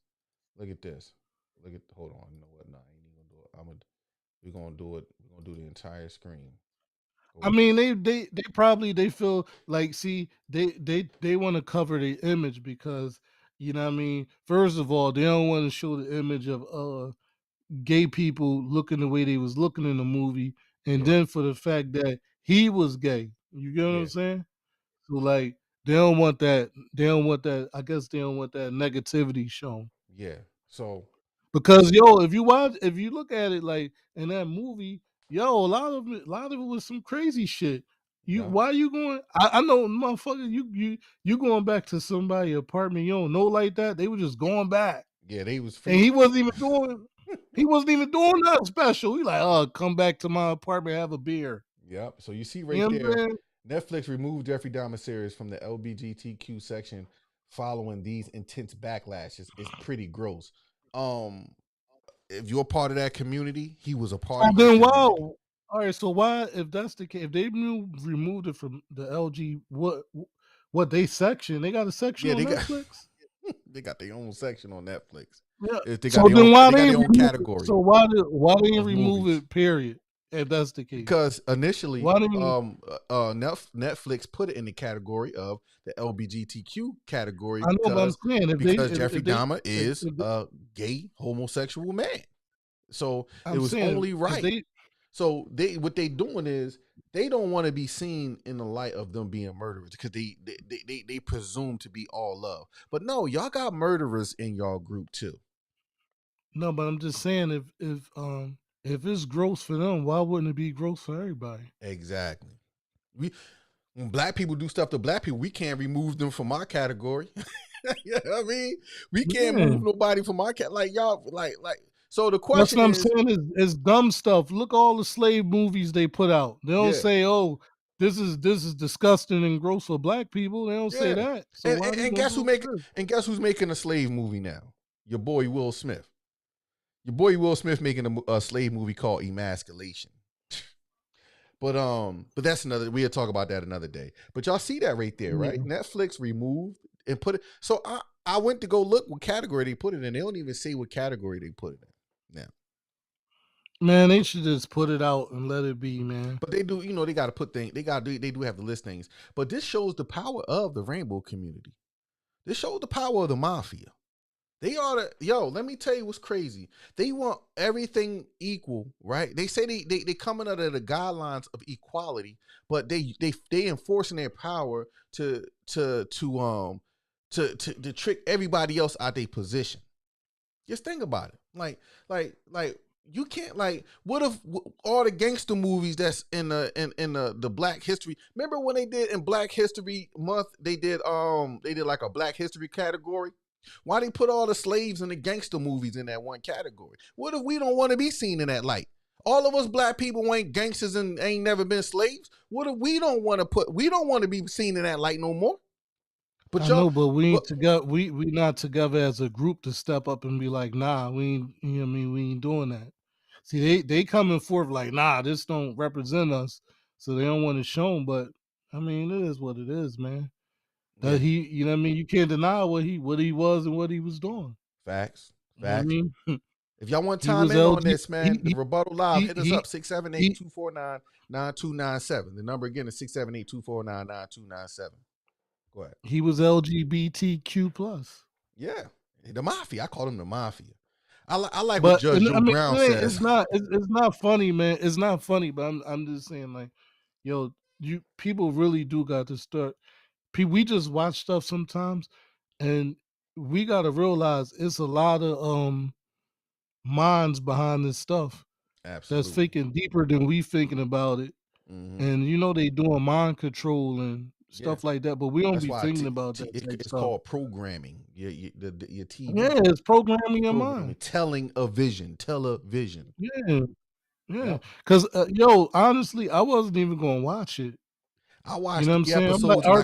Look at this. Hold on, you know what? Nah, I ain't even gonna do it. We're gonna do it. We're gonna do the entire screen. Go I ahead. mean, they probably they feel like, see, they want to cover the image because, you know what I mean. First of all, they don't want to show the image of gay people looking the way they was looking in the movie, and Sure. then for the fact that he was gay. You get what Yeah. I'm saying? So like they don't want that. They don't want that. I guess they don't want that negativity shown. Yeah. So Because yo, if you look at it like in that movie, yo, a lot of it was some crazy shit. yeah. Why you going? I know, motherfucker. You going back to somebody's apartment? You don't know like that. They were just going back, Yeah, they was and he wasn't even doing. He wasn't even doing nothing special. He like, oh, come back to my apartment, have a beer. Yep. So you see You right know what I'm there, saying? Netflix removed Jeffrey Dahmer series from the LGBTQ section following these intense backlashes. It's pretty gross. If you're a part of that community, he was a part So of your then, community. wow. All right. So why, if that's the case, if they removed it from the LG, what they section? They got a section Yeah, on they got Netflix. they got their own section on Netflix. Yeah. They So got their then own why they got they their own remove it? category So why they didn't of remove movies. it? Period. If that's the case, Because initially, why didn't you? Netflix put it in the category of the LGBTQ category I know, but I'm saying because Jeffrey Dahmer is if they, a gay homosexual man. So it I'm was saying only if right. they, So what they doing is they don't want to be seen in the light of them being murderers because they presume to be all love. But no, y'all got murderers in y'all group too. no, but I'm just saying if it's gross for them, why wouldn't it be gross for everybody? Exactly. When black people do stuff to black people, we can't remove them from our category. You know what I mean? We can't Yeah. move nobody from our cat. Like y'all, like. So the That's question what I'm is, saying is dumb stuff. Look all the slave movies they put out. They don't yeah, say, "Oh, this is disgusting and gross for black people." They don't say yeah. that. So why they And gonna guess do it? guess who's making a slave movie now? Your boy Will Smith. Your boy Will Smith making a slave movie called Emasculation. But that's another. We'll talk about that another day. But y'all see that right there, right? Yeah. Netflix removed and put it. So I went to go look what category they put it in. They don't even say what category they put it in now. Man, they should just put it out and let it be, man. But they do, they got to put things. They do have to list things. But this shows the power of the rainbow community. This shows the power of the mafia. They ought to, let me tell you what's crazy. They want everything equal, right? They say they coming out of the guidelines of equality, but they enforcing their power to trick everybody else out their position. Just think about it. Like you can't, like, what if all the gangster movies that's in the Black History, remember when they did in Black History Month, they did like a Black History category? Why they put all the slaves and the gangster movies in that one category? What if we don't want to be seen in that light? All of us black people ain't gangsters and ain't never been slaves. What if we don't want to be seen in that light no more? But I know, but we ain't together. We not together as a group to step up and be like, nah, we ain't. You know what I mean? We ain't doing that. See, they coming forth like, nah, this don't represent us, so they don't want it shown. But I mean, it is what it is, man. That he, you know what I mean? You can't deny what he was and what he was doing. Facts. You know what I mean? If y'all want He time was in on LG. this, man, the rebuttal live, hit us up He 678-249-9297. The number again is 678-249-9297. Go ahead. he was LGBTQ plus. Yeah. The mafia. I call them the mafia. I like what But Judge Joe Brown says. it's not funny, man. It's not funny, but I'm just saying, like, yo, people really do got to start. We just watch stuff sometimes, and we got to realize it's a lot of minds behind this stuff. Absolutely. That's thinking deeper than we thinking about it. Mm-hmm. And they doing mind control and stuff like that, but we don't be thinking about that. It's called programming. Your TV. Yeah, it's programming your mind. Telling a vision. Television. Yeah. Yeah. Because, honestly, I wasn't even going to watch it. I watched You know what I'm the saying? I'm episodes like,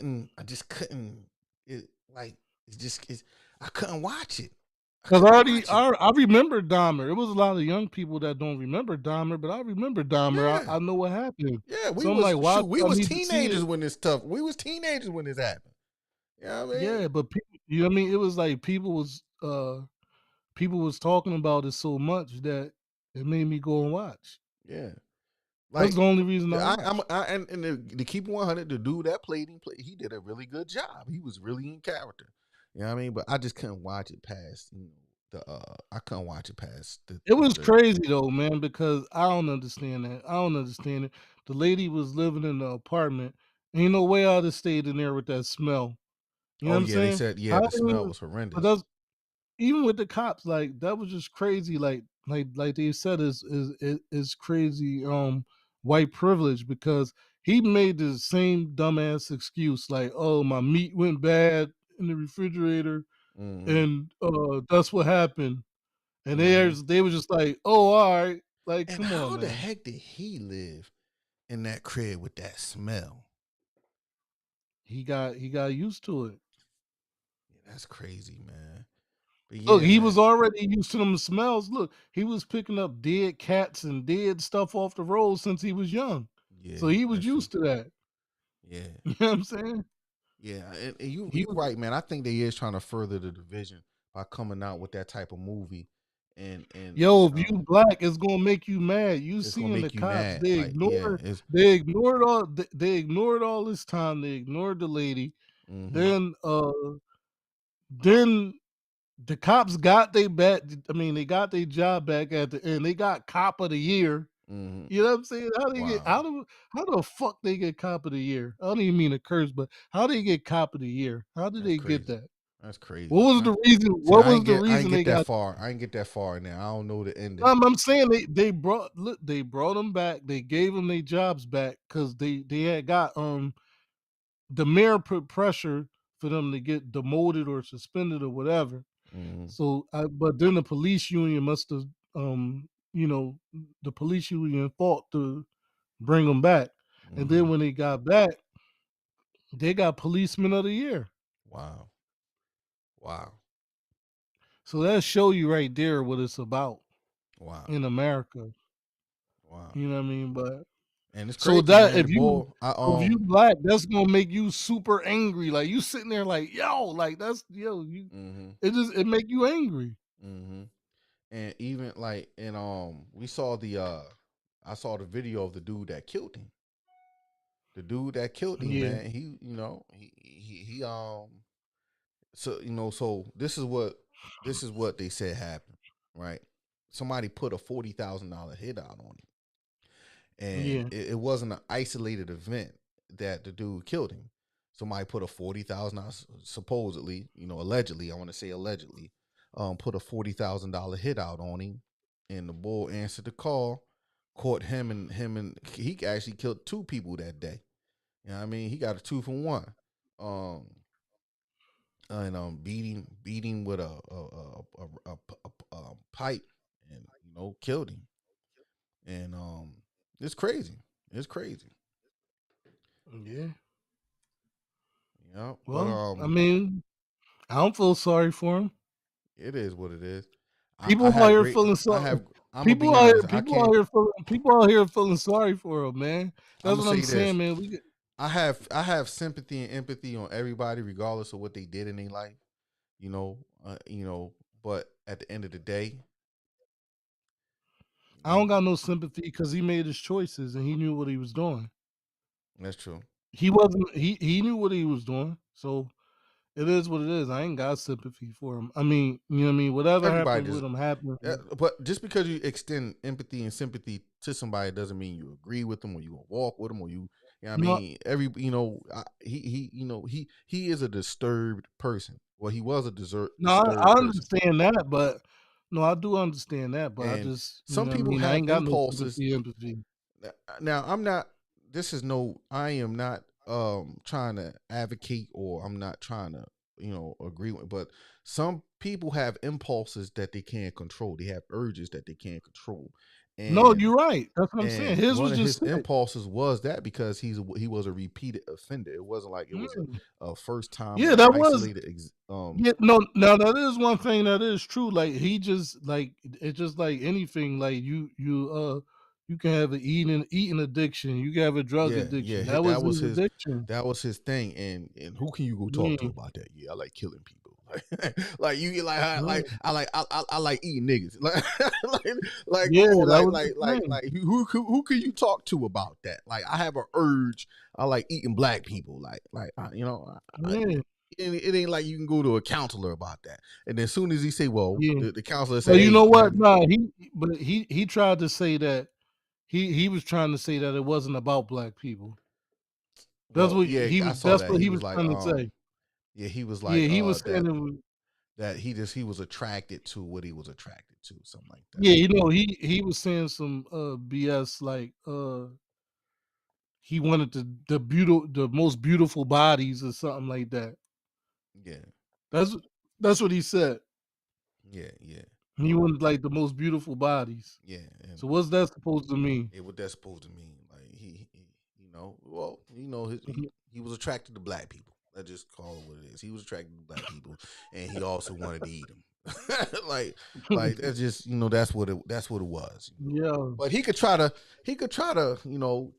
and I just couldn't. I couldn't watch it. Because I remember Dahmer. It was a lot of young people that don't remember Dahmer, but I remember Dahmer. Yeah. I know what happened. Yeah, we so was I'm like, wow, we was teenagers when this stuff. We was teenagers when this happened. You know what I mean? Yeah, but people, you know what I mean? It was like people was talking about it so much that it made me go and watch. Yeah. That's the only reason to keep 100, the dude that played him, he did a really good job. He was really in character. You know what I mean? But I just couldn't watch it past I couldn't watch it past It was crazy though, man, because I don't understand that. I don't understand it. The lady was living in the apartment. Ain't no way I'd have stayed in there with that smell. You know Oh what I'm yeah, they saying? said How the smell you- was but horrendous. that's even with the cops, like that was just crazy. Like they said, is crazy. White privilege because he made the same dumbass excuse, like, oh, my meat went bad in the refrigerator, Mm-hmm. and that's what happened. And Mm-hmm. they were just like, oh, all right, like, And come on, how the man. heck did he live in that crib with that smell? He got used to it. Yeah, that's crazy, man. But Look, yeah, he was man. already used to them smells. Look, he was picking up dead cats and dead stuff off the road since he was young. So Yeah, he was that's true. used to that. Yeah. You know what I'm saying? Yeah, and He you was right, man. I think they is trying to further the division by coming out with that type of movie, and Yo, if you black, it's gonna make you mad. You it's gonna seeing the make you cops, mad. Like, yeah, it's they ignored all this time, they ignored the lady. mm-hmm, Then the cops got they back. I mean, they got their job back at the end. They got cop of the year. mm-hmm. You know what I'm saying? Wow, How the fuck they get cop of the year? I don't even mean a curse, but how they get cop of the year? How did that's they get crazy. that? That's crazy. What was the reason? See, What was the I ain't reason get they that got? far. I ain't get that far now. I don't know the ending. I'm saying they brought them back. They gave them their jobs back because they had got the mayor put pressure for them to get demoted or suspended or whatever. Mm-hmm, So, but then the police union must have the police union fought to bring them back, and mm-hmm. then when they got back, they got policeman of the year. Wow, wow, So that show you right there what it's about wow, in America. wow. You know what I mean? But And it's so crazy, that man. The boy, I if you black, that's gonna make you super angry. Like you sitting there like, yo, like that's you mm-hmm, it make you angry. mm-hmm. And even like, and we saw I saw the video of the dude that killed him. The dude that killed him, Yeah, man. So so this is what they said happened, right? Somebody put a $40,000 hit out on him, and yeah, it wasn't an isolated event that the dude killed him. Somebody put a $40,000, supposedly, allegedly. I want to say allegedly, put a $40,000 hit out on him, and the bull answered the call, caught him and he actually killed two people that day. You know what I mean? He got a 2 for 1. Um, and beating with a pipe, and killed him. And it's crazy. It's crazy. yeah. But Well, I mean, I don't feel sorry for him. it is what it is. I People out have here great. feeling I sorry. have. I'm gonna be honest. I can't. People out here feeling sorry for him, man. I'm That's gonna what I'm say saying, this. man. I have sympathy and empathy on everybody, regardless of what they did in their life. You know. But at the end of the day, I don't got no sympathy because he made his choices and he knew what he was doing. that's true. He wasn't he knew what he was doing. So it is what it is. I ain't got sympathy for him. I mean, you know what I mean? Whatever Everybody happened does. with him happened. But just because you extend empathy and sympathy to somebody doesn't mean you agree with them, or you gonna walk with them, or you know what I No, mean, he is a disturbed person. Well, he was a no, I disturbed person, understand that, but no, I do understand that, but I and just you some know what I people mean, I have ain't got no impulses. sympathy, empathy. Now, I'm not. This is no. I am not trying to advocate, or I'm not trying to agree with. But some people have impulses that they can't control. They have urges that they can't control, No, and you're right. That's what I'm saying. and His one was of just his sick. impulses was that because he was a repeated offender. It wasn't like it was Mm. a first time Yeah, or that was isolated. yeah, no, now that is one thing that is true. Like he just like it's just like anything. Like you can have an eating addiction. You can have a drug Yeah, addiction. yeah, That was that was his his addiction. thing, and who can you go talk to Yeah, about that? Yeah, I like killing people. Like you get like I yeah, like eating niggas. Like yeah, come on, that was his thing. like who can you talk to about that? Like I have an urge. I like eating black people. Like Yeah, it ain't like you can go to a counselor about that. And then as soon as he say, well, Yeah. the counselor say, But you hey, know what? man, Nah, he tried to say that he was trying to say that it wasn't about black people. well, yeah, I saw That's that. what He he was was like, trying to say. yeah, he was like, Yeah, he was saying that it was, he was attracted to what he was attracted to, something like that. yeah, you know, he was saying some BS like he wanted the most beautiful bodies or something like that. Yeah, That's that's what he said. yeah, yeah, He wanted like the most beautiful bodies. yeah. And So what's that supposed to mean? what that's supposed to mean? Like you know, well, you know, Mhm. he was attracted to black people. Let's just call it what it is. He was attracted to black people, and he also wanted to eat them. like, that's just, you know, that's what it was. You know? Yeah. But he could try to, you know,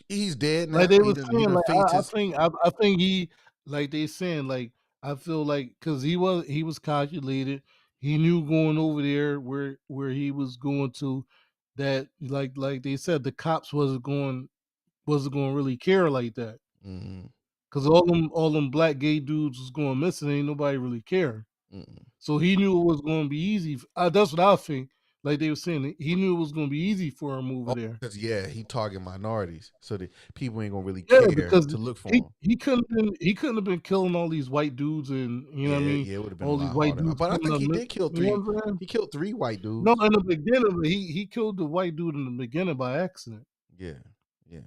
he's dead Like now. they He were didn't saying, like face I his. think I think he like they saying like I feel like because he was calculated. He knew going over there where he was going to that like they said the cops wasn't going to really care like that Mm-mm, because all them black gay dudes was going missing. Ain't nobody really care. mm-mm. So he knew it was going to be easy. That's what I think. Like they were saying, he knew it was going to be easy for him over Oh, there. because yeah, he target minorities, so that people ain't gonna really Yeah, care because to look for him. he couldn't have been killing all these white dudes and you know what I Yeah, mean, yeah, it would have been a all these lot white harder. dudes But I coming think up. he did kill You know three. what I'm saying? He killed 3 white No, dudes. in the beginning, he killed the white dude in the beginning by accident. Yeah, yeah.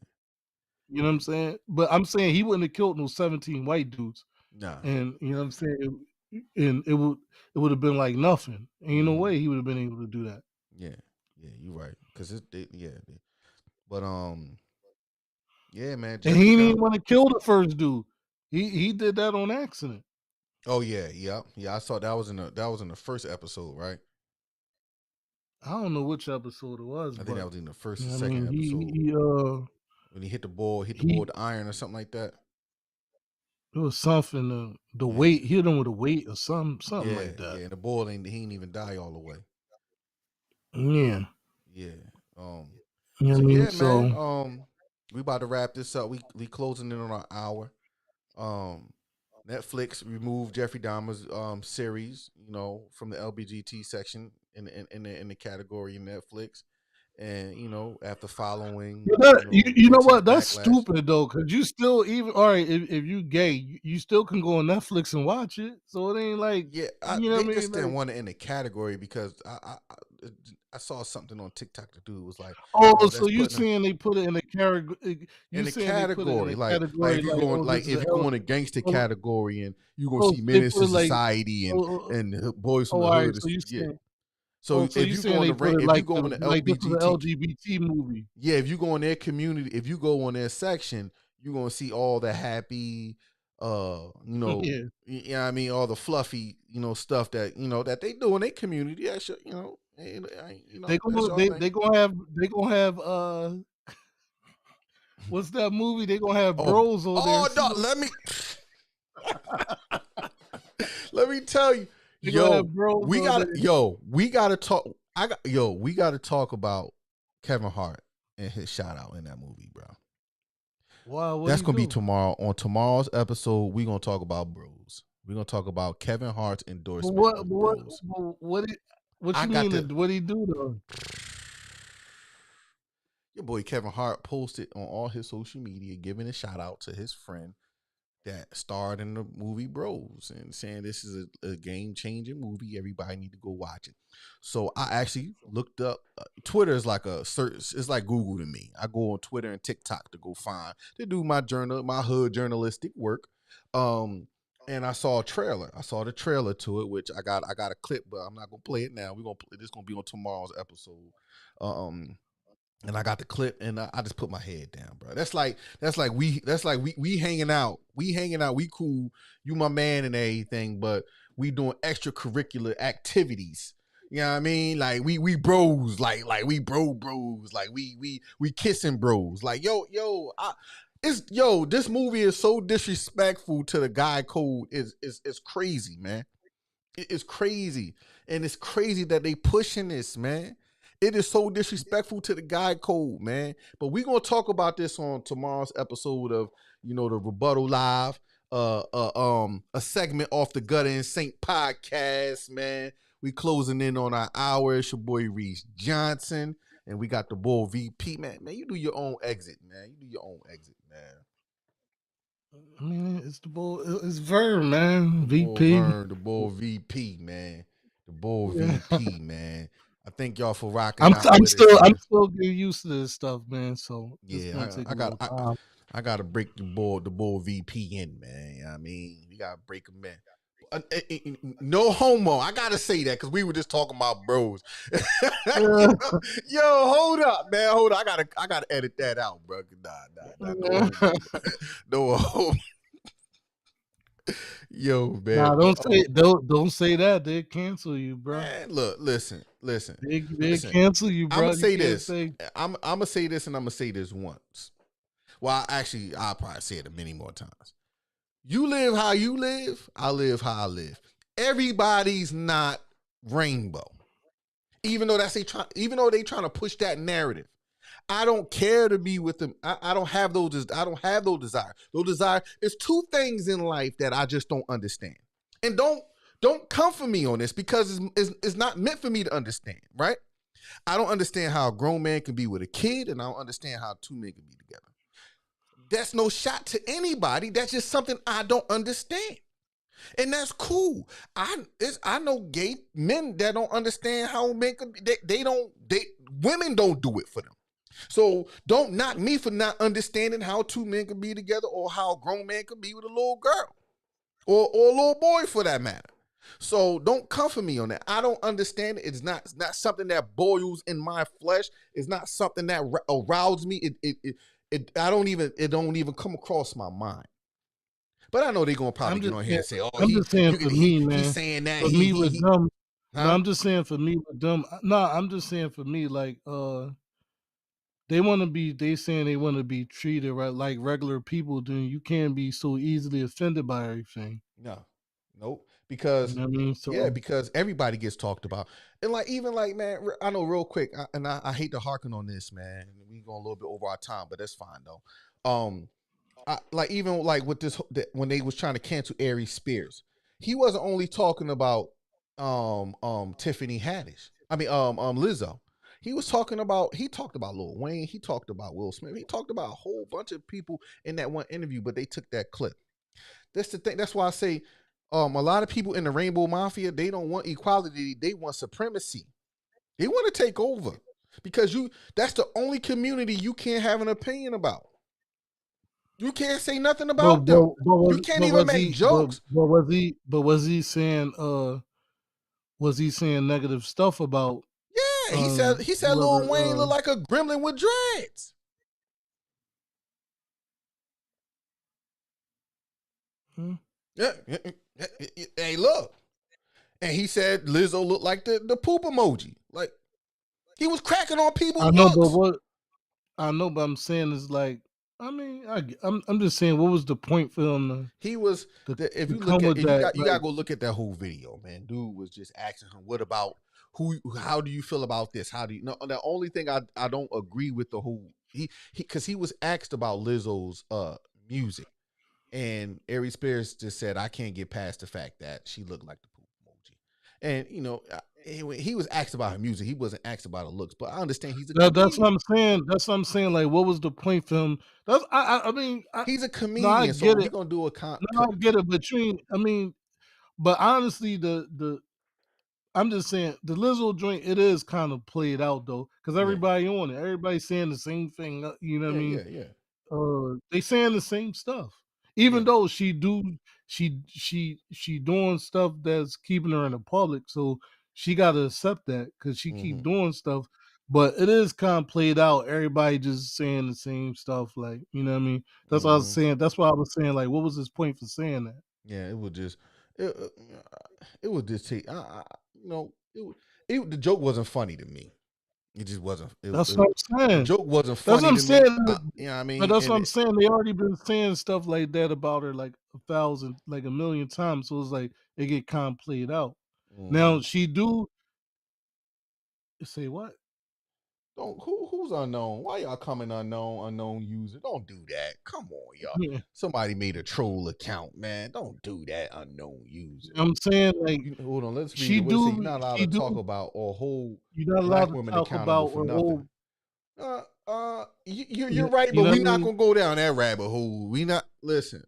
You know what I'm saying? But I'm saying he wouldn't have killed no 17 white dudes, Nah. and you know what I'm saying. And it would have been like nothing. Ain't no Hmm. way he would have been able to do that. Yeah, yeah. You're right. Cause but yeah, man. And he Jeffrey didn't Dahmer. even want to kill the first dude. He did that on accident. Oh yeah, yeah, yeah. I saw that was in the first episode, right? I don't know which episode it was, I think that but was in the first you or know what I second mean. episode He when he hit the ball, he with the iron or something like that. it was something the Yeah, weight hit him with a weight or something yeah, like that. yeah. And the ball ain't he ain't even die all the way. Yeah, Yeah. Um. you know So what I mean. yeah, man. So We about to wrap this up. We closing in on our hour. Um, Netflix removed Jeffrey Dahmer's series, you know, from the LBGT section in the category in Netflix, and you know, after following, you know, you know intense what? That's backlash. stupid though, because you still even all right if you gay, you still can go on Netflix and watch it. So it ain't like Yeah, you know they what I mean. just didn't Like want it in the category because I saw something on TikTok. The dude was like, oh, "Oh, so that's you putting saying they put it in a category? in You the saying they put it in category, a like category if you like going oh this like is if a you go in the gangster oh, category and you gonna oh see so they Menace put to it like Society oh, and Boys from oh the all right. Hood. So you Yeah. saying So so if you you go saying on they the put rank, it if you like go on the like this is an LBGT, LGBT movie? yeah, if you go in their community, if you go on their section, you're gonna see all the happy, you know, Yeah, you know what I mean, all the fluffy, you know, stuff that you know that they do in their community. Yeah, sure, you know, you know, that's your thing. they gonna have what's that movie? They gonna have Oh, bros on there. oh, See, dog, let me tell you, they gonna have yo, bros on there. we gotta talk. We gotta talk about Kevin Hart and his shout out in that movie, bro. Wow, what That's he gonna be do? tomorrow. On tomorrow's episode, we're gonna talk about Bros. We're gonna talk about Kevin Hart's But endorsement what of but what Bros. what I you got mean the what he do though? your boy Kevin Hart posted on all his social media, giving a shout out to his friend that starred in the movie Bros and saying this is a game changing movie. Everybody need to go watch it. So I actually looked up. Twitter is like a search. It's like Google to me. I go on Twitter and TikTok to go find to do my hood journalistic work. And I saw a trailer. I saw the trailer to it, which I got a clip, but I'm not gonna play it now. We're gonna play this. Gonna be on tomorrow's episode. Um, and I got the clip, and I just put my head down, bro. We hanging out. We hanging out. We cool. You my man and everything, but we doing extracurricular activities. You know what I mean? Like we bros, like we bros, like we kissing bros. Like this movie is so disrespectful to the guy code. Is crazy, man. It's crazy. And it's crazy that they pushing this, man. It is so disrespectful to the guy code, man. But we're gonna talk about this on tomorrow's episode of, you know, the Rebuttal Live. a segment off the Gutta and Saint podcast, man. We closing in on our hour. It's your boy Reese Johnson, and we got the bull VP, man. Man, you do your own exit, man. You do your own exit, man. I mean, it's the bull. It's Vern, man. Bull VP. Vern, the bull VP, man. The bull Yeah. VP, man. I thank y'all for rocking I'm out with us, I'm man. still getting used to this stuff, man. So it's Yeah, gonna take a little time. I gotta break the bull VP in, man. You know what I mean, we gotta break him in. No homo. I gotta say that because we were just talking about bros. Yo, hold up, man. Hold up. I gotta edit that out, bro. Nah. No homo. No homo. Yo, man. Nah, don't say that. They cancel you, bro. Man, look, listen. They cancel you, bro. I'm gonna say You can't this. say- I'm gonna say this, and I'm gonna say this once. Well, actually, I'll probably say it many more times. You live how you live. I live how I live. Everybody's not rainbow. Even though even though they trying to push that narrative. I don't care to be with them. I don't have those. I don't have those desires. Those desires. It's two things in life that I just don't understand. And don't come for me on this because it's not meant for me to understand. Right? I don't understand how a grown man can be with a kid, and I don't understand how two men can be together. That's no shot to anybody. That's just something I don't understand. And that's cool. I know gay men that don't understand how men can women don't do it for them. So don't knock me for not understanding how two men can be together or how a grown man can be with a little girl. Or a little boy for that matter. So don't come for me on that. I don't understand it. It's not something that boils in my flesh. It's not something that arouses me. It don't even come across my mind. But I know they're gonna probably get on here and say, "Oh, just saying for me, man. He's saying that for me with them. Huh? No, I'm just saying for me with them. No, I'm just saying for me, like they want to be. They saying they want to be treated right like regular people. Then you can't be so easily offended by everything. No, nope. Because You know what I mean? So yeah, because everybody gets talked about, and like even like man, I know real quick, I hate to harken on this, man. We going a little bit over our time, but that's fine though. Like even like with this when they was trying to cancel Aries Spears, he wasn't only talking about Tiffany Haddish. I mean Lizzo. He talked about Lil Wayne, he talked about Will Smith, he talked about a whole bunch of people in that one interview, but they took that clip. That's the thing. That's why I say a lot of people in the Rainbow Mafia, they don't want equality, they want supremacy. They want to take over because that's the only community you can't have an opinion about. You can't say nothing about them. You can't even make jokes. But was he saying was he saying negative stuff about? Yeah, he said Lil Wayne looked like a gremlin with dreads. Yeah. Hey, look. And he said Lizzo looked like the poop emoji. Like he was cracking on people's looks. I know, but I'm saying is like, I mean, I'm just saying, what was the point for him? He was. If you look at, you gotta go look at that whole video, man. Dude was just asking him, "What about how do you feel about this? How do you know?" The only thing I don't agree with the whole because he was asked about Lizzo's music, and Aries Spears just said, "I can't get past the fact that she looked like the poop emoji," and he was asked about her music. He wasn't asked about her looks, but I understand he's a comedian. That's what I'm saying. That's what I'm saying. Like, what was the point for him? That's I mean, he's a comedian, no, I get so it. he's gonna do a no, I get it, but but honestly, I'm just saying the Lizzo joint. It is kind of played out though, because everybody on it, everybody's saying the same thing. You know what I mean? Yeah. They saying the same stuff, even though she doing stuff that's keeping her in the public, so she got to accept that because she keep doing stuff. But it is kind of played out. Everybody just saying the same stuff, like you know what I mean. That's what I was saying. That's why I was saying, like, what was his point for saying that? Yeah, it would just take. The joke wasn't funny to me. It just wasn't. That's what I'm saying. The joke wasn't funny. That's what I'm saying. You know what I mean? But that's what I'm saying. They already been saying stuff like that about her like 1,000, like a million times. So it's like it get kind of played out. Now she do say what? Don't who's unknown? Why y'all coming unknown user? Don't do that. Come on, y'all. Somebody made a troll account, man. Don't do that, unknown user. I'm saying, like, Hold on, let's read she it. What it say? You're do, not allowed she to talk do. about or hold You're not allowed black to women talk accountable about for or nothing. You're right, You but know we what I not mean? gonna go down that rabbit hole. We not listen.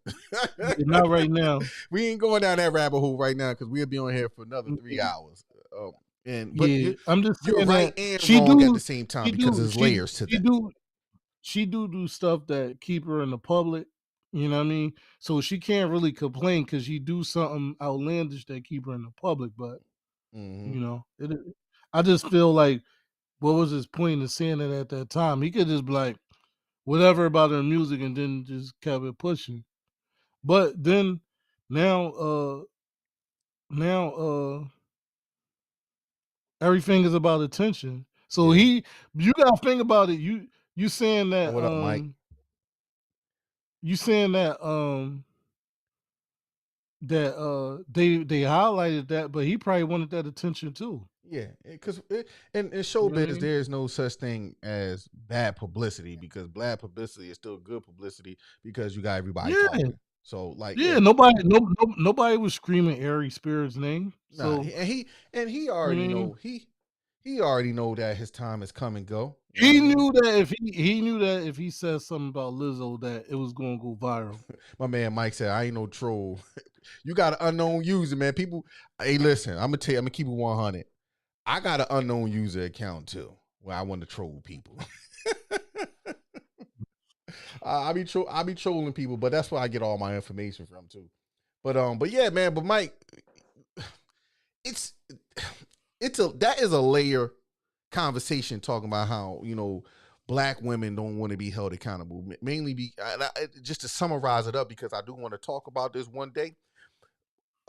Not right now. We ain't going down that rabbit hole right now because we'll be on here for another 3 hours. But Yeah, I'm just you're saying right that and she wrong at do, the same time she because do, there's layers to that. she do stuff that keep her in the public. You know what I mean? So she can't really complain because she do something outlandish that keep her in the public. But Mm-hmm. you know, I just feel like, what was his point of saying it at that time? He could just be like, whatever about her music, and then just kept it pushing. But then now, now, everything is about attention. So Yeah. you gotta think about it. You saying that What up, Mike? you saying that they highlighted that, but he probably wanted that attention too. Yeah, because in You know what I showbiz, mean? there is no such thing as bad publicity because bad publicity is still good publicity because you got everybody Yeah, talking. So, like, yeah. yeah, Nobody was screaming Ari Spears' name. nah, So he you already know, know he already know that his time has come and go. You know what I he mean? knew that he knew that if he said something about Lizzo, that it was going to go viral. My man Mike said, "I ain't no troll. You got an unknown user, man. People, hey, listen, I'm gonna tell you, I'm gonna keep it 100. I got an unknown user account too, where I want to troll people." I be trolling people, but that's where I get all my information from too. But yeah, man. But Mike, it's that is a layer conversation talking about how black women don't want to be held accountable. Mainly just to summarize it up because I do want to talk about this one day.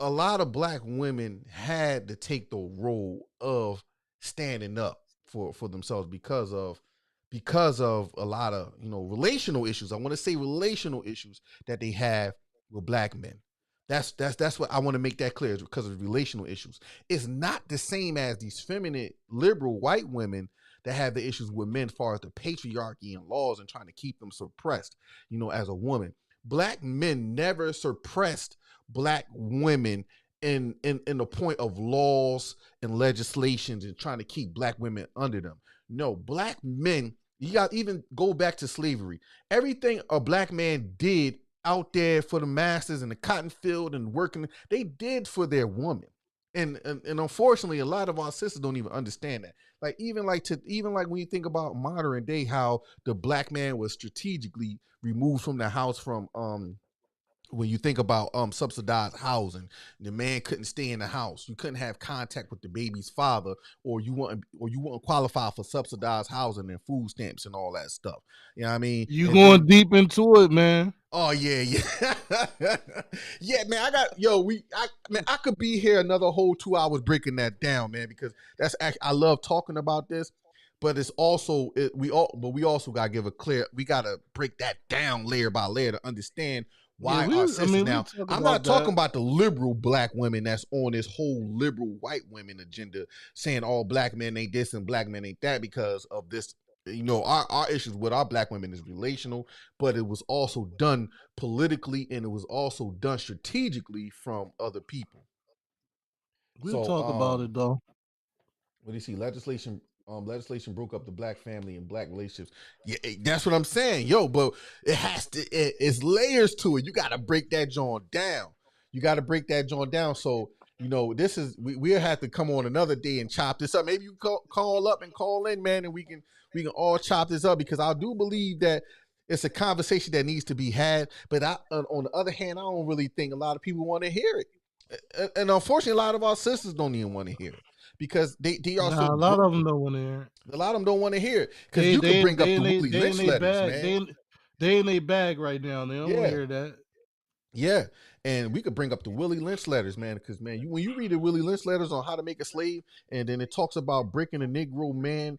A lot of black women had to take the role of standing up for themselves because of a lot of relational issues. I want to say relational issues that they have with black men. That's what I want to make that clear, is because of relational issues. It's not the same as these feminine liberal white women that have the issues with men as far as the patriarchy and laws and trying to keep them suppressed, as a woman. Black men never suppressed black women in the point of laws and legislations and trying to keep black women under them. No, black men, you got even go back to slavery. Everything a black man did out there for the masters in the cotton field and working, they did for their woman. And unfortunately, a lot of our sisters don't even understand that. Like even like when you think about modern day, how the black man was strategically removed from the house from when you think about subsidized housing, the man couldn't stay in the house. You couldn't have contact with the baby's father, or you wouldn't qualify for subsidized housing and food stamps and all that stuff. You know what I mean? You And going then, deep into it, man. oh yeah. Yeah, man. I could be here another whole 2 hours breaking that down, man, because I love talking about this. But it's also we also gotta we gotta break that down layer by layer to understand Yeah, why our sisters we now. talk I'm about not that. talking about the liberal black women that's on this whole liberal white women agenda, saying all black men ain't this and black men ain't that because of this. Our issues with our black women is relational, but it was also done politically and it was also done strategically from other people. We'll So talk about it though. what do you see? Legislation broke up the black family and black relationships. Yeah, that's what I'm saying, yo. But it's layers to it. You got to break that joint down. So this is we'll have to come on another day and chop this up. Maybe you call up and call in, man, and we can all chop this up because I do believe that it's a conversation that needs to be had. But on the other hand, I don't really think a lot of people want to hear it, and unfortunately, a lot of our sisters don't even want to hear it because they are so Nah, a lot of them don't want to hear it. a lot of them don't want to hear it because you could bring up the Willie they in Lynch they letters, bag. man. They in their bag right now. They don't want Yeah, to hear that. yeah, and we could bring up the Willie Lynch letters, man. Because man, when you read the Willie Lynch letters on how to make a slave, and then it talks about breaking the Negro man,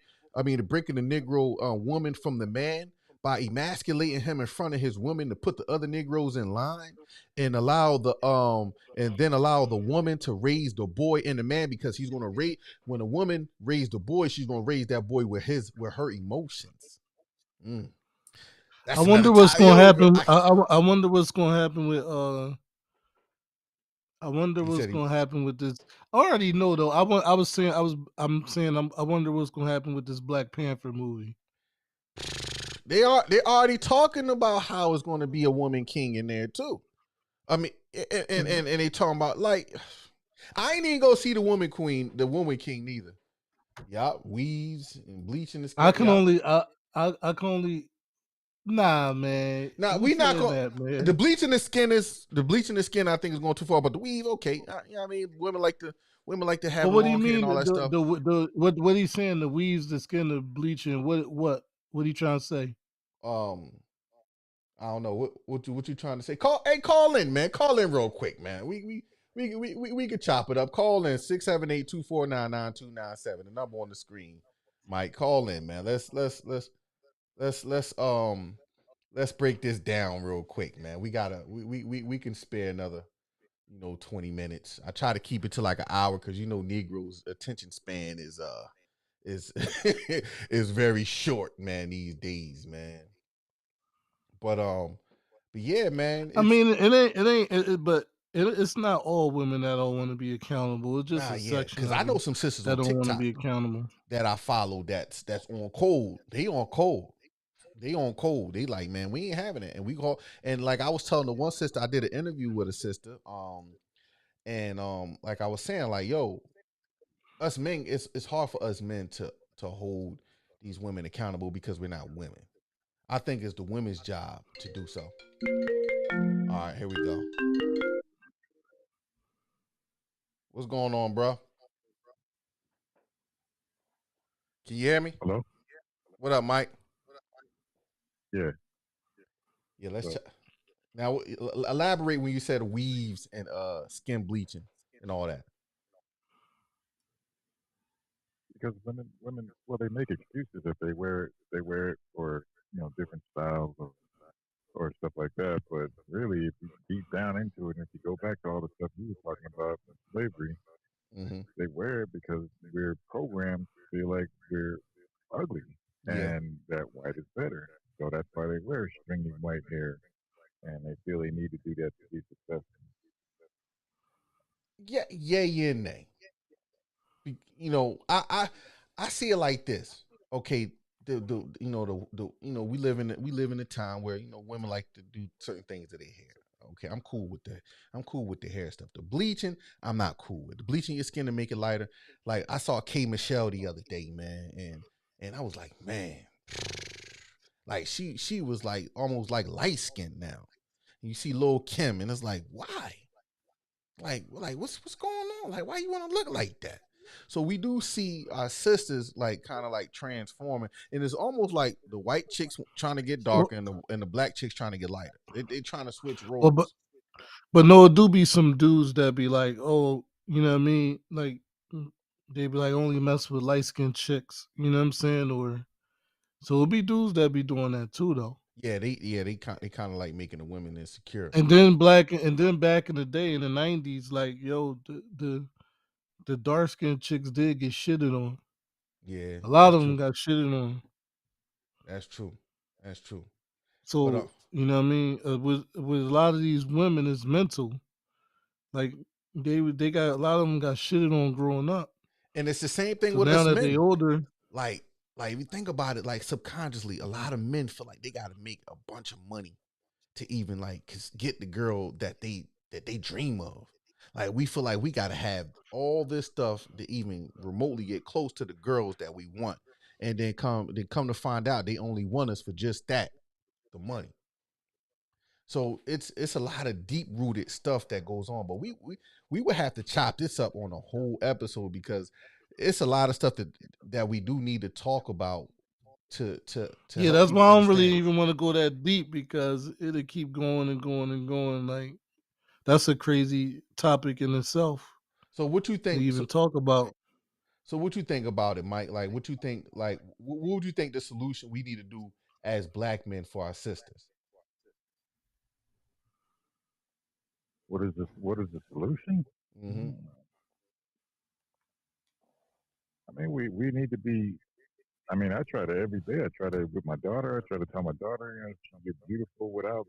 breaking the Negro woman from the man. by emasculating him in front of his woman to put the other Negroes in line and allow the woman to raise the boy and the man, because he's gonna raise, when a woman raised the boy, she's gonna raise that boy with her emotions. Mm. I That's another wonder what's time. gonna Yo, happen. I wonder what's gonna happen with I wonder he what's said gonna happen with this. I already know though. I wonder what's gonna happen with this Black Panther movie. they're already talking about how it's gonna be a woman king in there too. I mean, and they talking about, like, I ain't even go see the woman king neither. Yup, weaves and bleaching the skin. I can Yup. only I can only nah man. Now Who we not said going. that, man? The bleaching the skin. I think is going too far, but the weave, okay. You know what I mean, women like to have But what do you long hair and mean all that stuff. the what he's saying, the weaves, the skin, the bleaching, what he trying to say? Um, I don't know what you trying to say. Call in, man. Call in real quick, man. We could chop it up. Call in 678-249-9297. The number on the screen. Mike, call in, man. Let's break this down real quick, man. We can spare another 20 minutes. I try to keep it to like an hour because Negroes' attention span is is very short, man, these days, man. But yeah, man, I mean, it's not all women that don't want to be accountable. It's just a yeah, section because of I know them some sisters that on don't want to TikTok be accountable. that I follow that's on cold. They on cold. They on cold. They like, man, we ain't having it. And we call, and like I was telling the one sister, I did an interview with a sister, and like I was saying, like, yo, us men, it's hard for us men to hold these women accountable because we're not women. I think it's the women's job to do so. All right, here we go. What's going on, bro? Can you hear me? Hello? What up, Mike? Yeah. Yeah, let's check. Now elaborate when you said weaves and skin bleaching and all that. Because women, well, they make excuses if they wear it for different styles or stuff like that. But really, if you deep down into it, and if you go back to all the stuff you were talking about, slavery, Mm-hmm. they wear it because we're programmed to feel like we're ugly Yeah. and that white is better. So that's why they wear stringy white hair, and they feel they need to do that to be successful. Yeah, nay. I see it like this. Okay, we live in a time where women like to do certain things to their hair. Okay, I'm cool with that. I'm cool with the hair stuff. The bleaching, I'm not cool with. The bleaching your skin to make it lighter. Like I saw K Michelle the other day, man, and I was like, man, like she was like almost like light skinned now. And you see Lil Kim, and it's like, why? Like what's going on? Like, why you want to look like that? So we do see our sisters like kind of like transforming, and it's almost like the white chicks trying to get Well, darker, and the black chicks trying to get lighter. They trying to switch well, but roles. but no, it do be some dudes that be like, oh, you know what I mean? Like they be like only mess with light skinned chicks. You know what I'm saying? Or so it be dudes that be doing that too, though. They kind of like making the women insecure. And then back in the day in the '90s, like yo, the dark skinned chicks did get shitted on. Yeah, A lot that's of them true. got shitted on. That's true. That's true. But So you know what I mean. With a lot of these women, it's mental. Like they got a lot of them got shitted on growing up. and it's the same thing So with now us that they men. older, Like if you think about it, like subconsciously, a lot of men feel like they got to make a bunch of money to even like get the girl that they dream of. Like we feel like we got to have all this stuff to even remotely get close to the girls that we want, and then come to find out they only want us for just that, the money. So it's a lot of deep rooted stuff that goes on, but we would have to chop this up on a whole episode because it's a lot of stuff that we do need to talk about to yeah, help that's people why I don't really understand. even want to go that deep because it'll keep going and going and going. Like that's a crazy topic in itself So what you to think? even talk about. So what you think about it, Mike? Like, what you think? Like, what would you think the solution we need to do as black men for our sisters? What is this? What is the solution? Mm-hmm. I mean, we need to be. I mean, I try to every day. I try to with my daughter. I try to tell my daughter, she'll get beautiful without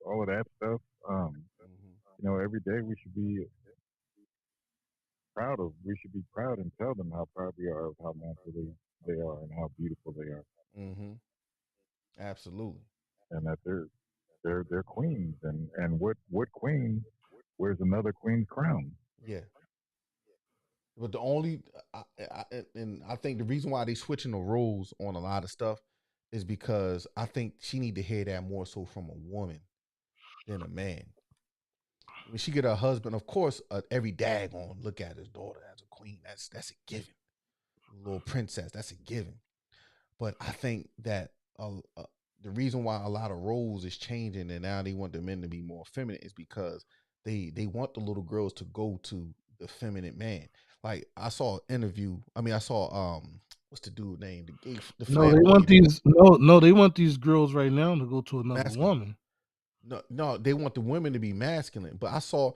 all of that stuff. Every day we should be proud of. We should be proud and tell them how proud we are of how naturally they are and how beautiful they are, Mm-hmm. Absolutely. and that they're queens. And what queen wears another queen's crown? Yeah. But the only, and I think the reason why they switching the roles on a lot of stuff is because I think she need to hear that more so from a woman than a man. When she get her husband, of course, every dad gonna look at his daughter as a queen. That's a given. Little princess, that's a given. But I think that the reason why a lot of roles is changing and now they want the men to be more feminine is because they want the little girls to go to the feminine man. Like I saw an interview. I mean, I saw what's the dude name? The No, they want flamboyant these. No, they want these girls right now to go to another masculine. woman. No, they want the women to be masculine. But I saw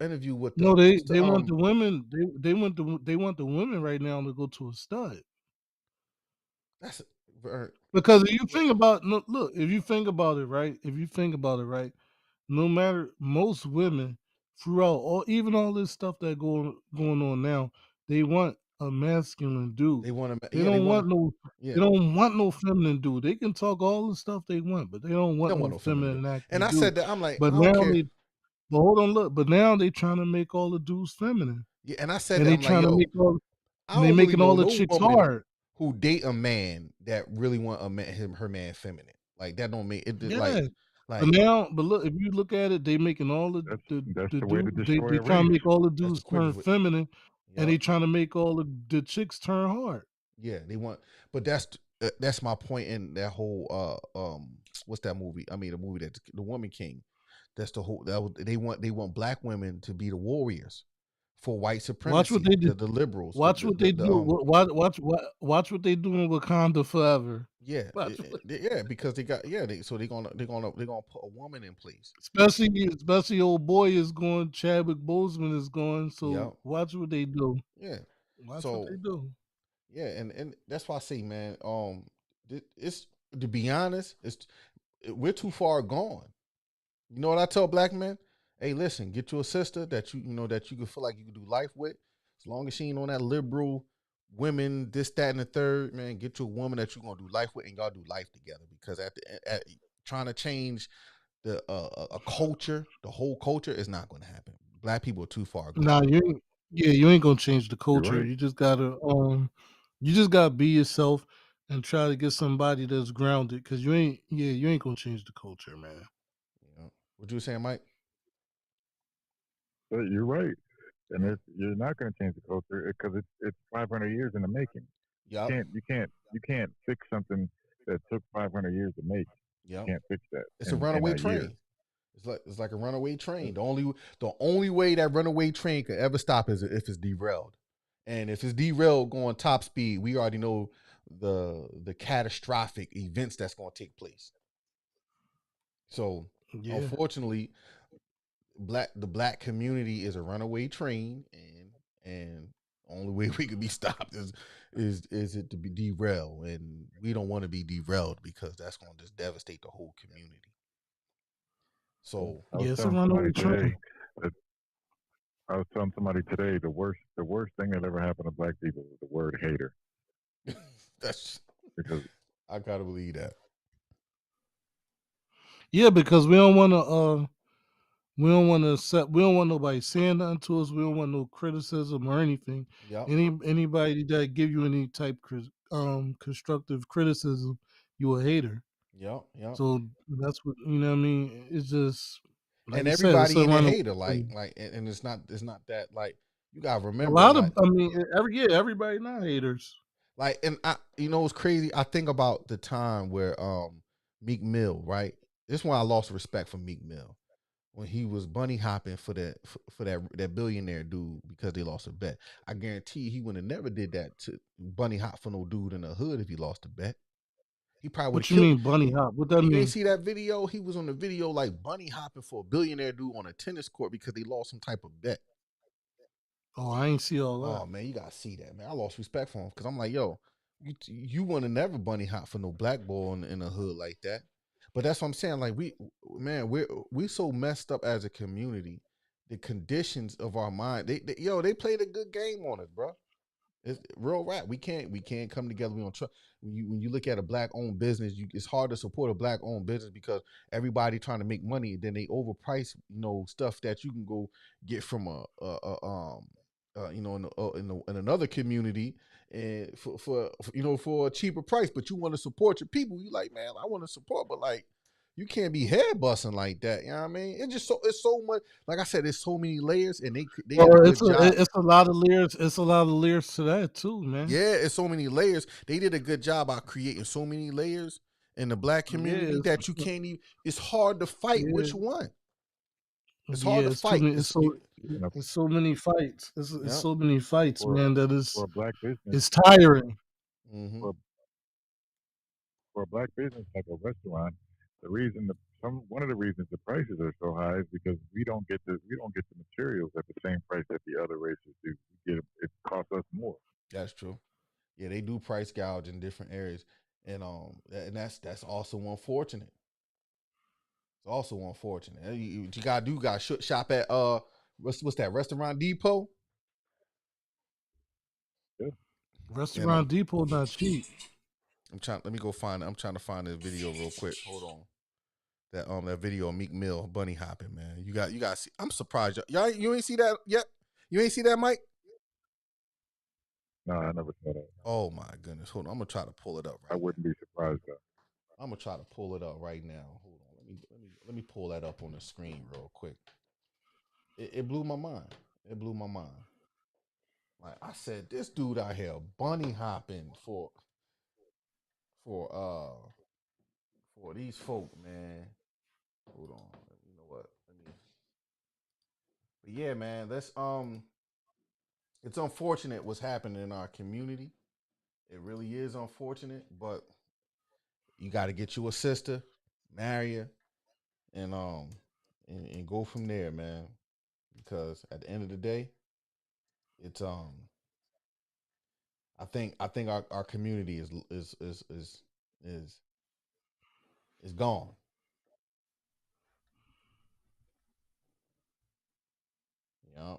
interview with No, what's they the want the women. They want the women right now to go to a stud. that's Because if you think about look, if you think about it, right? If you think about it, right? No matter most women throughout even all this stuff that going on now, they want a masculine dude. they want to They yeah they don't want to want no. yeah They don't want no feminine dude. They can talk all the stuff they want, but they don't they want don't want no no feminine dude. feminine And acting I dude. said that I'm like But I don't now care. but hold on, look. But now they trying to make all the dudes feminine, Yeah, and I said and that they I'm like, trying to yo, make all. I And they don't really making all know the no chicks woman hard. who date a man that really want her man feminine. Like that don't make it Yeah. But like now, but look, if you look at it, they making all That's the the way to dude destroy they a trying to race. make all the that's the dudes turn quickest way. feminine, and Yep. they trying to make all the chicks turn hard. Yeah, they want, but that's my point in that whole what's that movie? I mean, the movie that the Woman King. That's the whole they want black women to be the warriors for white Watch what supremacy, they do. the liberals, Watch what they the do. Watch what they do in Wakanda forever. yeah, Watch what, yeah, because they got so they're gonna put a woman in place. especially old boy is going. Chadwick Boseman is going. Yep. So watch what they do. Yeah. Watch what So they do. yeah, and that's why I say, man, it's to be honest, we're too far gone. You know what I tell black men? Hey, listen, get you a sister that that you can feel like you can do life with. As long as she ain't on that liberal women, this, that, and the third, man, get you a woman that you're gonna do life with and y'all do life together. Because trying to change the a culture, the whole culture is not gonna happen. Black people are too far gone. Nah, you ain't gonna change the You're culture. right. You just gotta be yourself and try to get somebody that's grounded. Cause you ain't gonna change the culture, man. What you saying, Mike? But you're right. And you're not going to change the culture because it's 500 years in the making. Yep. You can't fix something that took 500 years to make. Yep. You can't fix that. It's a runaway train. Year. It's like a runaway train. The only way that runaway train could ever stop is if it's derailed. And if it's derailed going top speed, we already know the catastrophic events that's going to take place. So, unfortunately, the black community is a runaway train, and only way we could be stopped is it to be derailed, and we don't want to be derailed because that's going to just devastate the whole community. So I was telling somebody today the worst thing that ever happened to black people was the word hater. That's because I gotta believe that. Yeah, because we don't want to. We don't want nobody saying nothing to us. We don't want no criticism or anything. Yep. Anybody that give you any type constructive criticism, you a hater. Yep. So that's what you know. What I mean, it's just like and everybody ain't a hater. Like, and it's not that like you gotta remember. A lot of everybody not haters. Like, and it's crazy. I think about the time where Meek Mill, right? This is when I lost respect for Meek Mill. When he was bunny hopping for that billionaire dude because they lost a bet. I guarantee he would have never did that to bunny hop for no dude in the hood if he lost a bet. He probably would What have you killed. mean bunny hop? What that You mean? ain't see that video? He was on the video like bunny hopping for a billionaire dude on a tennis court because they lost some type of bet. Oh, I ain't see all that. Oh man, you gotta see that, man. I lost respect for him because I'm like, yo, you want to never bunny hop for no black boy in the hood like that. But that's what I'm saying. Like we so messed up as a community. The conditions of our mind, they played a good game on us, bro. It's real rap. We can't come together. We don't trust. When you look at a black owned business, it's hard to support a black owned business because everybody trying to make money. Then they overprice, stuff that you can go get from in another community and for a cheaper price. But you want to support your people. You like, man, I want to support, but like, you can't be head busting like that. You know what I mean? It's so much. Like I said, there's so many layers, and they did a good job. It's a lot of layers. It's a lot of layers to that too, man. Yeah, it's so many layers. They did a good job about creating so many layers in the black community that you can't even. It's hard to fight which one. It's hard to fight. It's so many fights. It's so many fights, man. That is for a black business. It's tiring. Mm-hmm. For a black business like a restaurant, one of the reasons the prices are so high is because we don't get the materials at the same price that the other races do. It costs us more. That's true. Yeah, they do price gouge in different areas, and that's also unfortunate. It's also unfortunate. You gotta shop at what's that, Restaurant Depot? Yeah. Restaurant Depot not cheap. Let me go find it. I'm trying to find this video real quick. Hold on. That video of Meek Mill bunny hopping, man. You got to see. I'm surprised. Y'all, you ain't see that yet? You ain't see that, Mike? No, I never saw that. Oh my goodness. Hold on. I'm gonna try to pull it up right I wouldn't be surprised though. I'm gonna try to pull it up right now. Hold on. Let me pull that up on the screen real quick. It blew my mind. It blew my mind. Like I said, this dude out here bunny hopping for these folk, man. Hold on. You know what? But yeah, man, that's it's unfortunate what's happening in our community. It really is unfortunate, but you got to get you a sister, marry her, and go from there, man. Because at the end of the day, it's I think our community is gone. Yeah.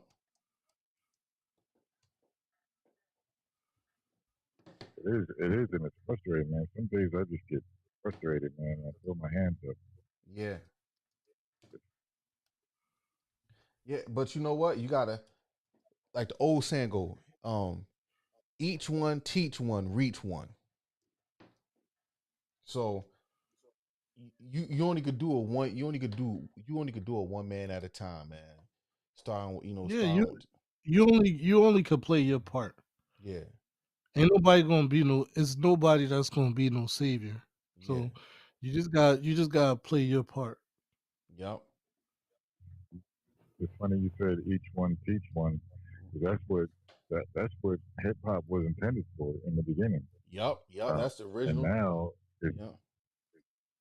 It is, and it's frustrating, man. Some days I just get frustrated, man. I throw my hands up. Yeah. Yeah, but you know what? You gotta, like the old saying go, each one, teach one, reach one. So you only could do a one. You only could do a one man at a time, man. Starting with You only could play your part. Yeah. Ain't nobody gonna be it's nobody that's gonna be no savior. So Yeah. you just gotta play your part. Yep. It's funny you said each one teach one. That's what hip hop was intended for in the beginning. Yep. That's the original.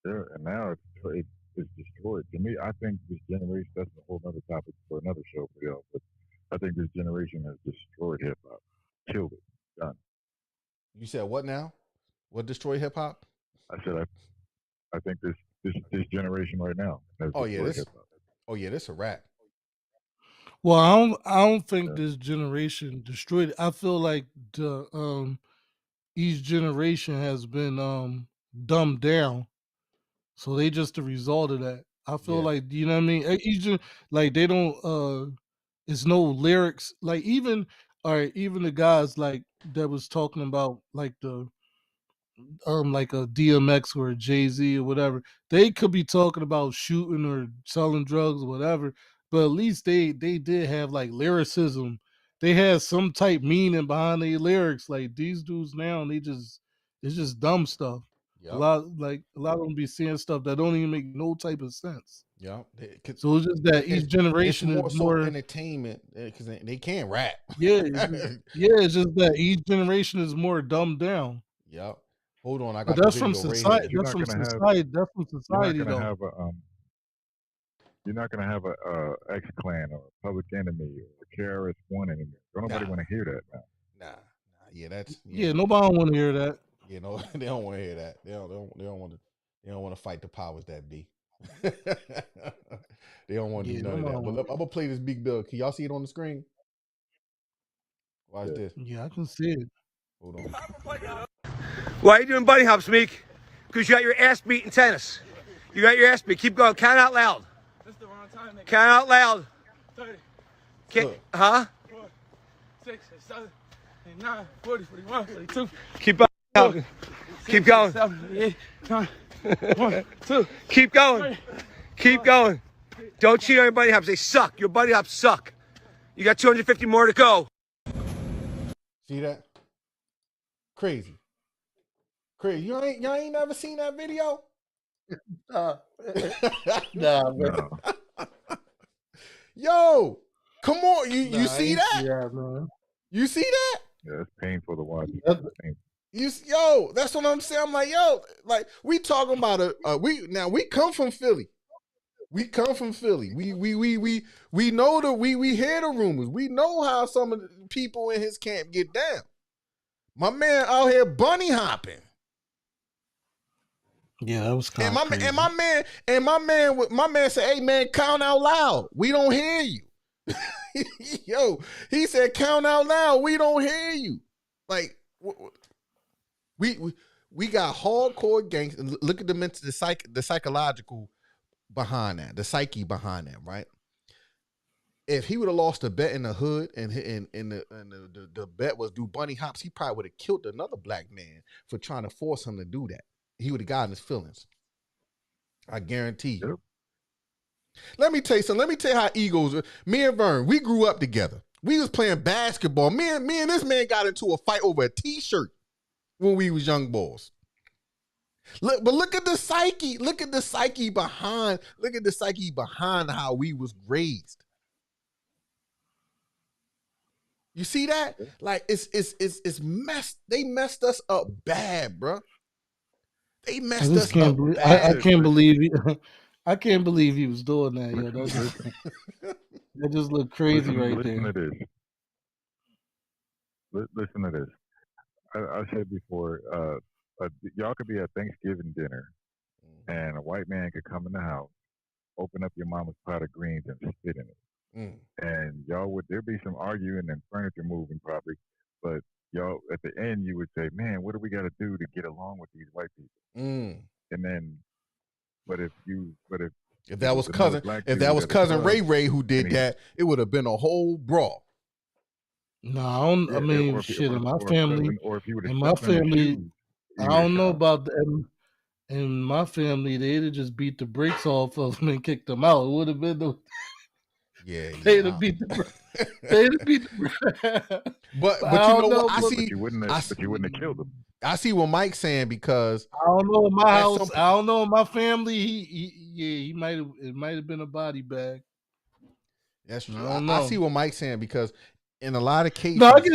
And now it's destroyed. To me, I think this generation, that's a whole other topic for another show for y'all, but I think this generation has destroyed hip hop. Killed it. Done. You said what now? What destroyed hip hop? I said I think this generation right now has destroyed hip hop. Oh yeah, this a rap. Well, I don't think this generation destroyed it. I feel like each generation has been dumbed down. So they just the result of that. I feel like, you know what I mean? Like they don't it's no lyrics. Like even the guys like that was talking about like like a DMX or a Jay-Z or whatever, they could be talking about shooting or selling drugs or whatever, but at least they did have like lyricism. They had some type meaning behind their lyrics. Like these dudes now, it's just dumb stuff. Yep. A lot of them be saying stuff that don't even make no type of sense. Yeah. So it's just that each generation is more entertainment because they can't rap. Yeah, it's just that each generation is more dumbed down. Yep. Hold on, I But got the that's from video right society. here. You're That's not from gonna have. society. That's from You're not society, gonna though. have a. You're not gonna have a ex clan or a public enemy or a KRS One anymore. Don't nobody Nah, want to hear that now. nah. Yeah, that's Yeah, nobody want to hear that. You know, they don't want to hear that. They don't want to. They don't want to fight the powers that be. They don't want to Yeah, do none of nobody that. But want. look, I'm gonna play this big bill. Can y'all see it on the screen? Watch Yeah. this. Yeah, I can see it. Hold on. Why are you doing bunny hops, Meek? Because you got your ass beat in tennis. You got your ass beat. Keep going. Count out loud. That's the wrong time, nigga. Count out loud. 30, Look. Huh? 4, 6, 7, 8, 9, 40, 41, 42. Keep going. Keep going. 7, 8, 9, 1, 2. Keep going. Keep going. Don't cheat on your bunny hops. They suck. Your bunny hops suck. You got 250 more to go. See that? Crazy. Crazy. Y'all ain't never seen that video? Nah, man. No. Yo, come on. You Nah, I see ain't that? see that, man. You see that? Yeah, it's painful to watch. Yo, that's what I'm saying. I'm like, yo, like we talking about we come from Philly. We come from Philly. We know we hear the rumors. We know how some of the people in his camp get down. My man out here bunny hopping. Yeah, that was kind And of crazy. my man said, "Hey man, count out loud. We don't hear you." Yo, he said, "Count out loud. We don't hear you." Like we got hardcore gangs. And look at the psychological behind that, the psyche behind that, right? If he would have lost a bet in the hood and the bet was do bunny hops, he probably would have killed another black man for trying to force him to do that. He would have gotten his feelings. I guarantee you. Yep. Let me tell you something. Let me tell you how egos. Me and Vern, we grew up together. We was playing basketball. Me and this man got into a fight over a T-shirt when we was young boys. Look at the psyche. Look at the psyche behind. Look at the psyche behind how we was raised. You see that? Like it's messed. They messed us up bad, bro. They messed us up bad. I can't believe I can't believe he was doing that, yo. That just looked crazy listen there. To this. Listen to this. I said before, y'all could be at Thanksgiving dinner, and a white man could come in the house, open up your mama's pot of greens, and spit in it. And y'all there'd be some arguing and furniture moving probably, but y'all at the end you would say, "Man, what do we got to do to get along with these white people?" And then, but if that was cousin Ray who did that, it would have been a whole brawl. No, I mean, shit. In my family, I don't know about that. In my family, they'd have just beat the brakes off of them and kicked them out. It would have been the. Yeah, they'd have beat the. They'd have beat the. But you know what? I see. But you wouldn't have killed them. I see what Mike's saying because I don't know in my house. I don't know in my family. He might have. It might have been a body bag. That's true. I see what Mike's saying because in a lot of cases, no, I get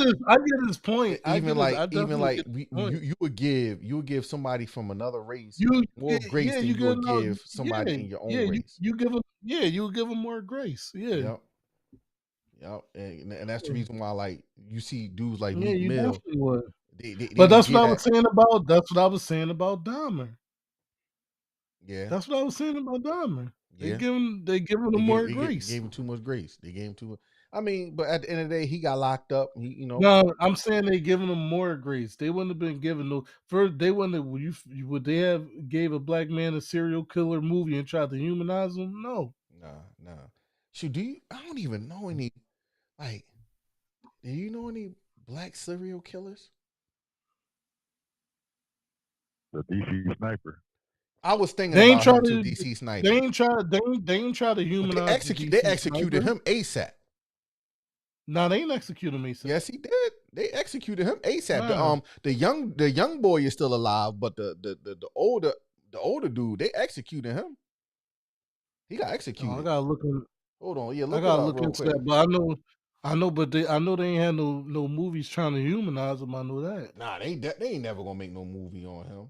his point. You would give somebody from another race more grace than you would give somebody in your own race. You would give them more grace. Yeah. Yep. And that's the reason why, like, you see dudes like Meek Mill. Definitely would. But that's what I was saying about. That's what I was saying about Dahmer. Yeah, that's what I was saying about Dahmer. Yeah. They give him more grace. They gave him too much grace. They gave him too much. I mean, but at the end of the day, he got locked up. No, I'm saying they giving him more grace. They wouldn't have been given no. First, they wouldn't have. Would they have gave a black man a serial killer movie and tried to humanize him? No. Nah. Shoot, I don't even know any. Like, do you know any black serial killers? The DC Sniper. I was thinking about him too, DC Sniper. They ain't try to humanize. They executed him ASAP. No, they ain't execute him ASAP. Yes, he did. They executed him ASAP. Wow. The young boy is still alive, but the older dude, they executed him. He got executed. I gotta look. Hold on, yeah. I gotta look into that, but I know I know, but I know they ain't had no movies trying to humanize him. I know that. Nah, they ain't never gonna make no movie on him.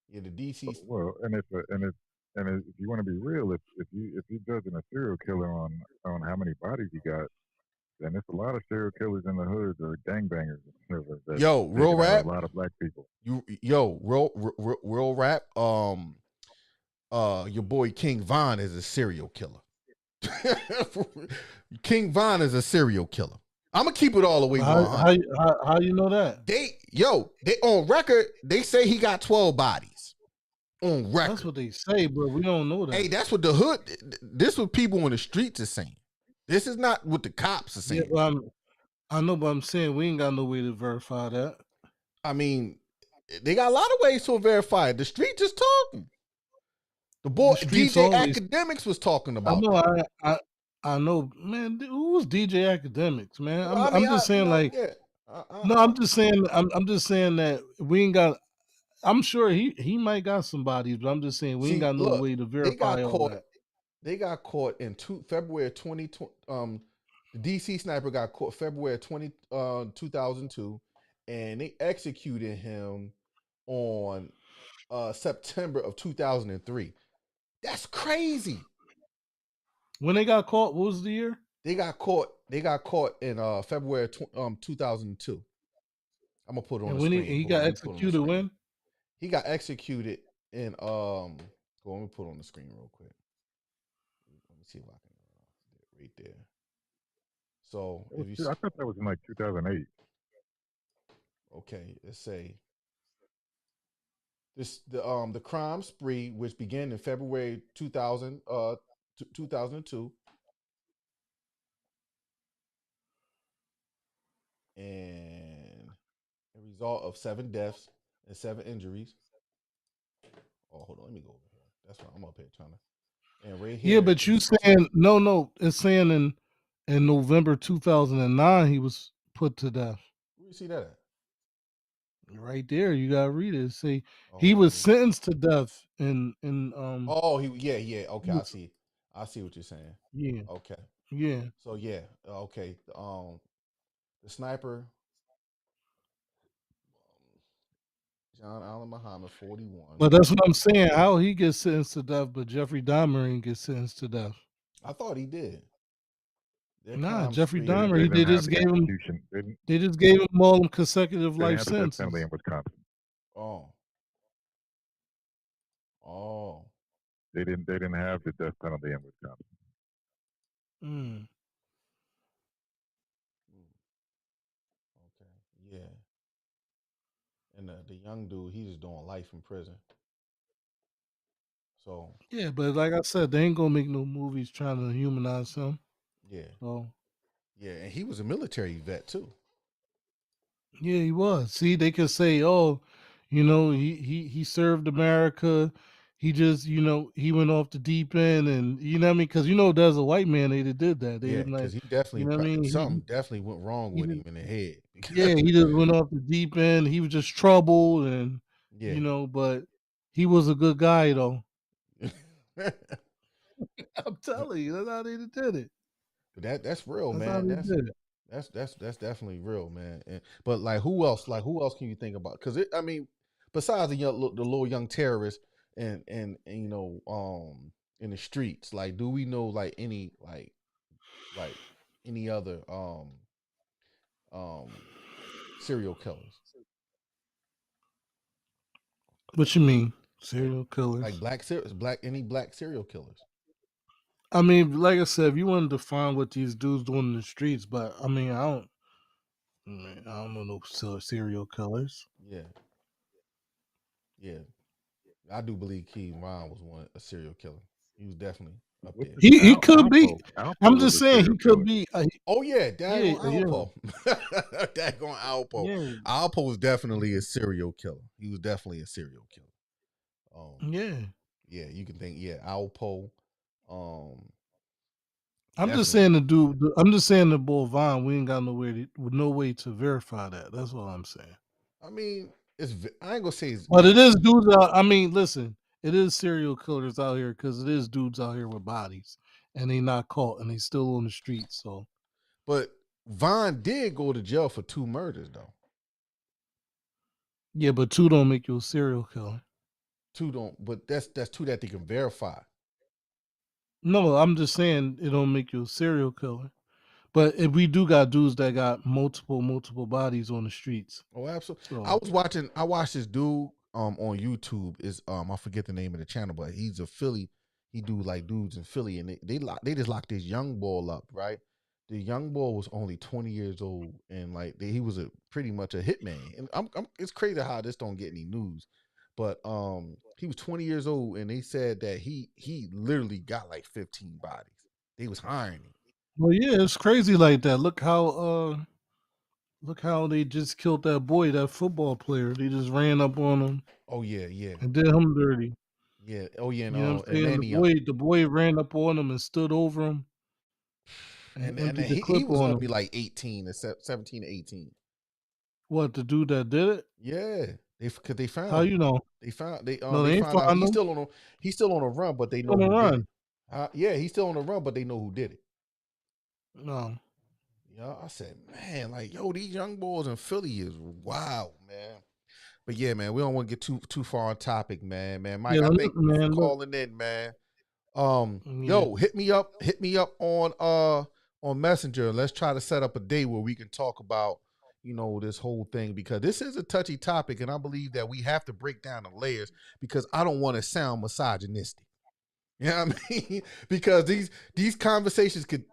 Yeah, the DC. Well, and if you want to be real, if you judging a serial killer on how many bodies he got, then there's a lot of serial killers in the hood or gangbangers that Yo, real taking out rap. a lot of black people. Real rap. Your boy King Von is a serial killer. King Von is a serial killer. I'm gonna keep it all the way 100. How you know that? They on record. They say he got 12 bodies on record. That's what they say, but we don't know that. Hey, that's what the hood. This what people in the streets are saying. This is not what the cops are saying. Yeah, well, I know, but I'm saying we ain't got no way to verify that. I mean, they got a lot of ways to verify it. The streets is talking. The boy DJ Academics was talking about. I know, man. Who's DJ Academics, man? I'm just saying, I'm just saying that we ain't got. I'm sure he might got some bodies, but I'm just saying we ain't got no way to verify all that. They got caught in February 2020. The DC sniper got caught February 2002, and they executed him on September of 2003. That's crazy. When they got caught, what was the year? They got caught in February 2002. I'm gonna put it on the screen. He got executed when? He got executed in let me put it on the screen real quick. Let me see if I can right there. So I thought that was in like 2008. Okay, let's say the crime spree, which began in February 2002, and a result of 7 deaths and 7 injuries. Oh, hold on, let me go over here. That's why I'm up here trying to. And right here. Yeah, but you saying no? It's saying in November 2009 he was put to death. Where you see that at? Right there, you gotta read it. See, he was sentenced to death in Oh, okay, I see what you're saying. Yeah. Okay. Yeah. So yeah, okay. The sniper, John Allen Muhammad, 41. But that's what I'm saying. How he gets sentenced to death, but Jeffrey Dahmer ain't get sentenced to death. I thought he did. Nah, Jeffrey Dahmer. They just gave him all consecutive life sentences. Penalty in Wisconsin. Oh. They didn't have the death penalty in Wisconsin. Okay. Yeah. And the young dude, he's just doing life in prison. So yeah, but like I said, they ain't gonna make no movies trying to humanize him. Yeah. So yeah, and he was a military vet too. Yeah, he was. See, they could say, "Oh, he served America. He just, he went off the deep end, and you know what I mean? Because there's a white man that did that. They because he definitely, something definitely went wrong with him in the head. Yeah, he just went off the deep end. He was just troubled, and but he was a good guy though. I'm telling you, that's how they did it. But that's real, man. That's definitely real, man. But who else can you think about? Because besides the little young terrorists and in the streets, do we know any any other serial killers? What you mean, serial killers? Any black serial killers? I mean, like I said, if you want to define what these dudes doing in the streets, but I don't know no serial killers. Yeah, I do believe King Von was a serial killer. He was definitely up there. He could be. I'm just saying he could be. Alpo. Daggone Alpo. Yeah. Alpo was definitely a serial killer. He was definitely a serial killer. Yeah, you can think. Yeah, Alpo. I'm just saying the boy Von. We ain't got no way to verify that. That's what I'm saying. I mean, I ain't gonna say. But it is dudes. Listen, it is serial killers out here because it is dudes out here with bodies, and they not caught, and they still on the streets. So, but Von did go to jail for 2 murders though. Yeah, but 2 don't make you a serial killer. 2 don't, but that's 2 that they can verify. No, I'm just saying it don't make you a serial killer. But if we do got dudes that got multiple bodies on the streets. Oh, absolutely. So I watched this dude on YouTube. Is I forget the name of the channel, but he's a Philly. He do like dudes in Philly, and they just locked this young boy up, right? The young boy was only 20 years old, and like he was a pretty much a hitman. And it's crazy how this don't get any news, but he was 20 years old, and they said that he literally got like 15 bodies. They was hiring him. well, yeah, it's crazy like that. Look how they just killed that boy, that football player. They just ran up on him Oh yeah. and did him dirty. Yeah. Oh yeah. You know what I'm And saying? Manny, The boy ran up on him and stood over him and and emptied the he clip was on only him. like 18 or 17 to 18. What, the dude that did it? Yeah, because they How found you him. know? No, They they ain't found out find him. he's still on a run, but they He's know on the who did it. run. Yeah, he's still on the run, but they know who did it. No. Yeah, I said, man, like yo, these young boys in Philly is wild, man. But yeah, man, we don't want to get too far on topic, man. Mike, Yeah, I look, thank you for man, look. calling in, man. Yeah. Yo, hit me up on Messenger. Let's try to set up a day where we can talk about, this whole thing, because this is a touchy topic, and I believe that we have to break down the layers, because I don't want to sound misogynistic. You know what I mean? Because these conversations could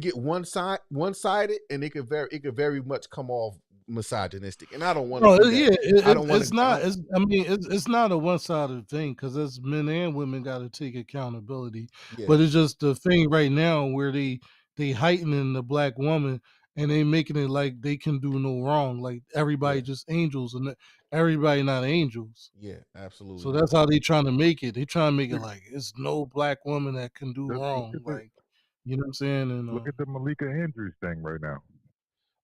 get one sided, and it could very much come off misogynistic, and I don't want to No, do that. yeah, I don't want it's to. not. It's not a one-sided thing because as men and women got to take accountability. Yeah, But it's just the thing right now where they heightening the black woman and they making it like they can do no wrong, like everybody yeah, just angels and everybody not angels. yeah, absolutely. So that's how they trying to make it. They trying to make it Look, like it's no black woman that can do look wrong, at the like you know what I'm saying. And look at the Malika Andrews thing right now.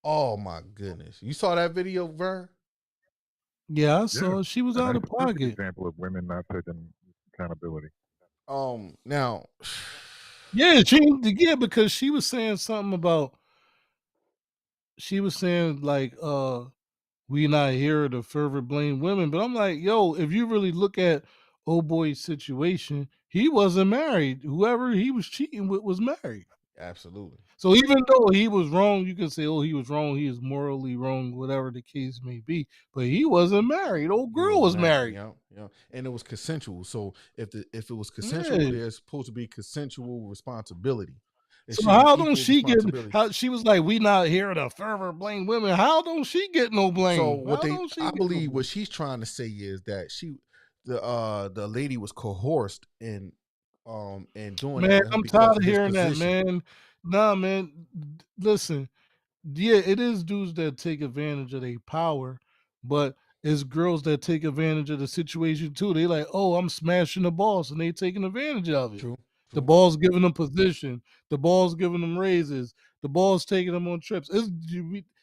Oh my goodness, you saw that video, Vern? yeah, I Yeah, saw she was and out that's of a perfect pocket. example of women not taking accountability. Now, Yeah, because she was saying something about she was saying like we not here to further blame women, but I'm like, yo, if you really look at old boy's situation, he wasn't married. Whoever he was cheating with was married. absolutely. So even though he was wrong, you can say, oh, he was wrong, he is morally wrong, whatever the case may be. But he wasn't married. Old He girl wasn't was married, married. and it was consensual. So if it was consensual, Yeah. there's supposed to be consensual responsibility. It So should be how don't equal she get? responsibility. How she was like, we not here to further blame women. How don't she get no So blame? How don't she I get no believe what blame? she's trying to say is that the lady was coerced and doing Man, that I'm because tired of of his hearing that, position. man. Nah, man. Listen, yeah, it is dudes that take advantage of their power, but it's girls that take advantage of the situation too. They like, oh, I'm smashing the boss, and they taking advantage of it. True, The true. boss giving them position, the boss giving them raises, the boss taking them on trips.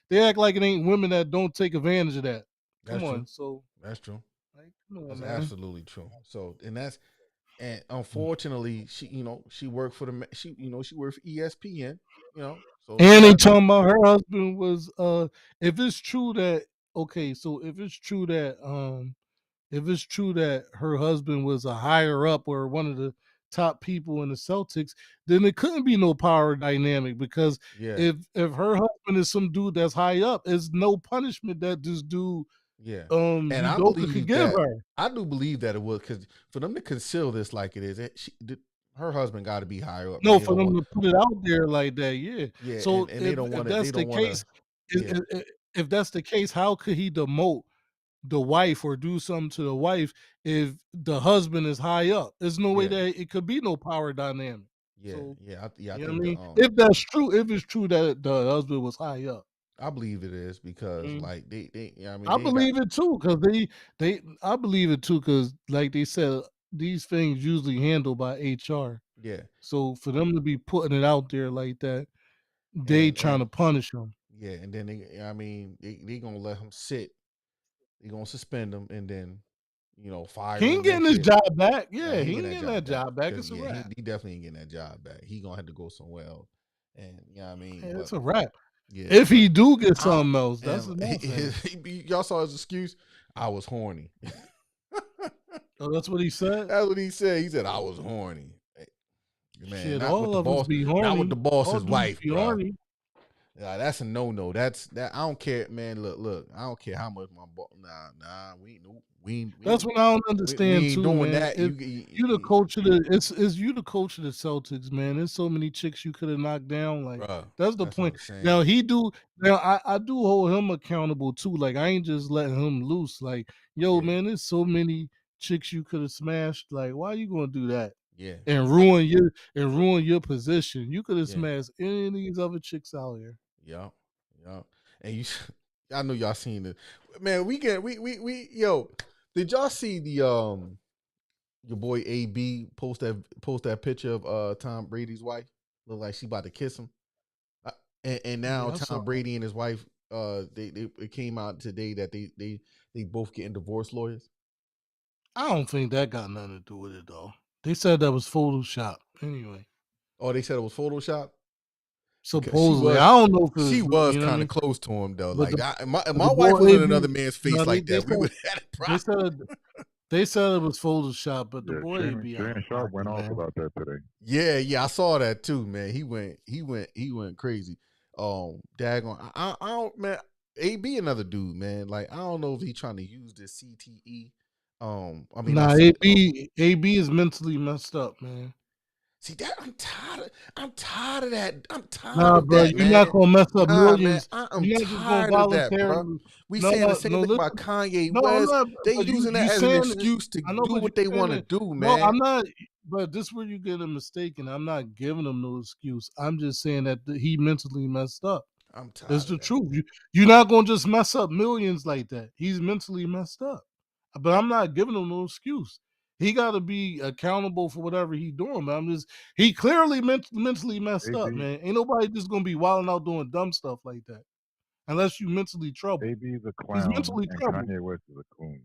They act like it ain't women that don't take advantage of that. Come That's true. on, so That's true. like, come on, That's man. absolutely true. So and unfortunately, she worked for she worked for ESPN. So she And they got talking about her husband was if it's true that okay, so if it's true that her husband was a higher up or one of the top people in the Celtics, then it couldn't be no power dynamic because yeah. if her husband is some dude that's high up, there's no punishment that this dude Yeah, and I Udoka could believe give that her. I do believe that it was because for them to conceal this like it is, her husband got to be higher up, and No, they for don't them want. to put it out there like that, yeah. Yeah, So and they don't if want to. They that's the don't want to. case, Yeah, if that's the case, how could he demote the wife or do something to the wife if the husband is high up? There's no way yeah, that it could be no power dynamic. yeah, So yeah. I you know what think I mean? If that's true, if it's true that the husband was high up, I believe it is because mm, like they I mean I they ain't got. believe it too because I believe it too because like they said, these things usually handled by HR. Yeah, So for them to be putting it out there like that, they trying and to punish him. yeah, and then I mean they gonna let him sit. They gonna suspend him and then fire He him ain't getting next his year. job back. Yeah, Yeah, he ain't he getting ain't that getting job that back job back. because It's a yeah, he wrap. he definitely ain't getting that job back. He gonna have to go somewhere else, and Yeah, but it's a wrap. Yeah, If but he do get I don't, something else, that's and another thing. y'all saw his excuse. I was horny. Oh, that's what he said. That's what he said. He said I was horny. Hey, man, Shit, not with all the of us boss. be Not with horny. the All boss's dudes wife, be bro. horny. That's a no. That's that. I don't care, man. Look. I don't care how much my boss. Nah. That's what I don't understand we ain't too, doing man. that. If you the coach of the, it's you the coach of the Celtics, man. There's so many chicks you could have knocked down. Like bro. that's the That's what point. I'm saying. Now he do. Now I do hold him accountable too. Like I ain't just letting him loose. Like yo, Yeah. man, there's so many chicks you could have smashed. Like why you gonna do that Yeah. and ruin your position? You could have Yeah. smashed any of these other chicks out here. Yup. And you, I know y'all seen it, man. We yo. Did y'all see the your boy AB post that picture of Tom Brady's wife? Look like she about to kiss him. And now Yeah, I saw Tom Brady and his wife, it came out today that they both getting divorce lawyers. I don't think that got nothing to do with it though. They said that was Photoshop. Anyway. Oh, they said it was Photoshop. Because Supposedly, I don't know if it she was, was you know what I kind of mean? close to him though. But Like the, if but my the wife boy was in AB, another man's face no, like that, we would have had a they problem. said it was Photoshopped, but the Yeah, boy AB out Shannon of Sharp went pocket, off man. about that today. Yeah, I saw that too, man. He went crazy. Daggone, I don't, man. AB another dude, man. Like I don't know if he trying to use this CTE. I mean, not Nah, CTE. AB is mentally messed up, man. See that I'm tired of that. I'm tired Nah, of bro, that, you're not man. gonna mess up Nah, man, millions. I am You're not just gonna tired of that, bro. voluntarily. We No, saying the same no, thing listen. about Kanye No, I'm West. not. They But using you that as an saying it. excuse to I know, do but you what they saying want to it. do, No, man. I'm not. But this where you get a mistaken. I'm not giving him no excuse. I'm just saying that he mentally messed up. I'm tired That's of the that. truth. You're not gonna just mess up millions like that. He's mentally messed up. But I'm not giving him no excuse. He got to be accountable for whatever he doing. Man, he clearly mentally messed up, AB man. Ain't nobody just gonna be wilding out doing dumb stuff like that unless you mentally troubled. AB's a He's clown mentally and troubled. Kanye West is a coon.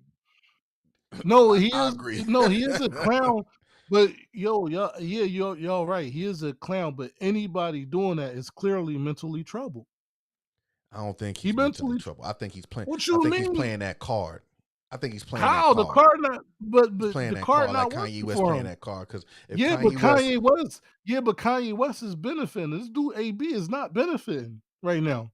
No, I agree. he is a clown. But y'all right. He is a clown. But anybody doing that is clearly mentally troubled. I don't think He he's mentally mentally. troubled. I think he's playing. What I you think he's mean? playing that card. I think he's playing that How the card. card not? But He's playing the that card card like not Kanye working West for playing him. that card. Because if Yeah, but Kanye West, Kanye West is benefiting. This dude AB is not benefiting right now.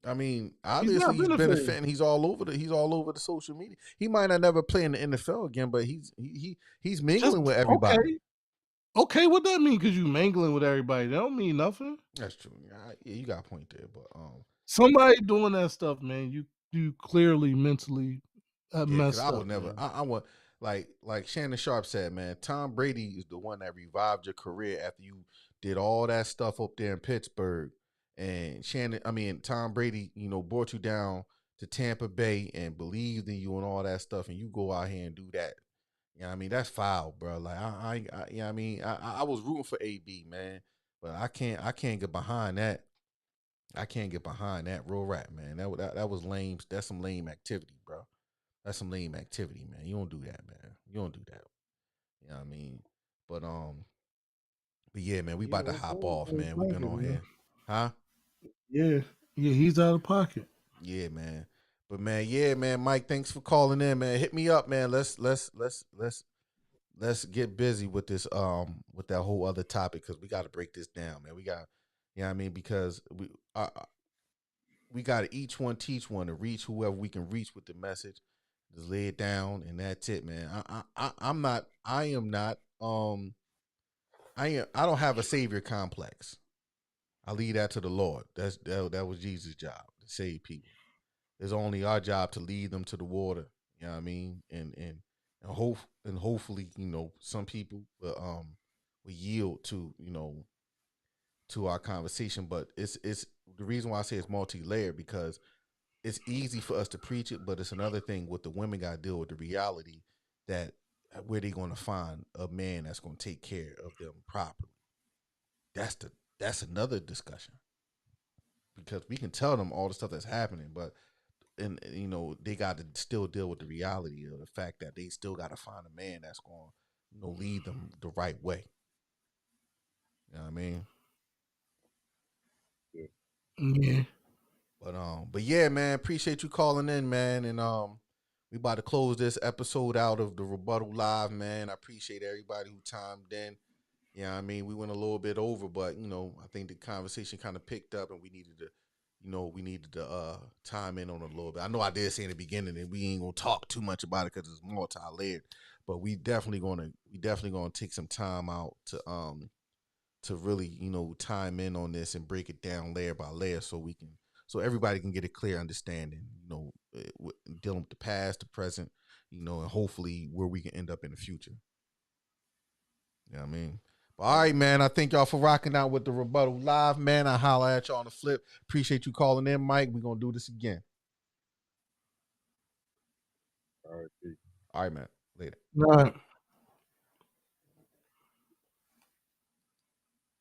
I mean, He's obviously not he's benefiting. benefiting. He's all over the social media. He might not never play in the NFL again, but he's mingling with everybody. Okay, what that mean? Because you mangling with everybody, that don't mean nothing. That's true. Yeah, you got a point there, but Somebody doing that stuff, man, you clearly mentally yeah, because messed I up. would never. Man. I want like Shannon Sharp said, man. Tom Brady is the one that revived your career after you did all that stuff up there in Pittsburgh, and Tom Brady, brought you down to Tampa Bay and believed in you and all that stuff, and you go out here and do that. You know what I mean? That's foul, bro. Like you know what I mean? I was rooting for AB, man, but I can't get behind that. I can't get behind that real rap, man. That was lame. That's some lame activity, bro. That's some lame activity, man. You don't do that, man. You don't do that. You know what I mean? But yeah, man, we about to hop off, man. We've been on here. Huh? Yeah, he's out of pocket. Yeah, man. But man, yeah, man, Mike, thanks for calling in, man. Hit me up, man. Let's get busy with this with that whole other topic because we got to break this down, man. We got, you know what I mean? Because we got to each one teach one to reach whoever we can reach with the message. Just lay it down, and that's it, man. I don't have a savior complex. I leave that to the Lord. That was Jesus' job to save people. It's only our job to lead them to the water. You know what I mean? And hopefully, some people will yield to to our conversation. But it's the reason why I say it's multi-layered because it's easy for us to preach it, but it's another thing what the women got to deal with the reality that where they going to find a man that's going to take care of them properly. That's another discussion because we can tell them all the stuff that's happening, but they got to still deal with the reality of the fact that they still got to find a man that's going to lead them the right way. You know what I mean? Yeah. But yeah, man, appreciate you calling in, man. And we about to close this episode out of the Rebuttal Live, man. I appreciate everybody who chimed in. Yeah, I mean, we went a little bit over, but I think the conversation kind of picked up, and we needed to time in on it a little bit. I know I did say in the beginning that we ain't gonna talk too much about it because it's multi-layered, but we definitely gonna take some time out to really time in on this and break it down layer by layer so everybody can get a clear understanding. Dealing with the past, the present, and hopefully where we can end up in the future. You know what I mean? But all right, man. I thank y'all for rocking out with the Rebuttal Live, man. I holler at y'all on the flip. Appreciate you calling in, Mike. We're gonna do this again. All right, peace. All right, man. Later. All right.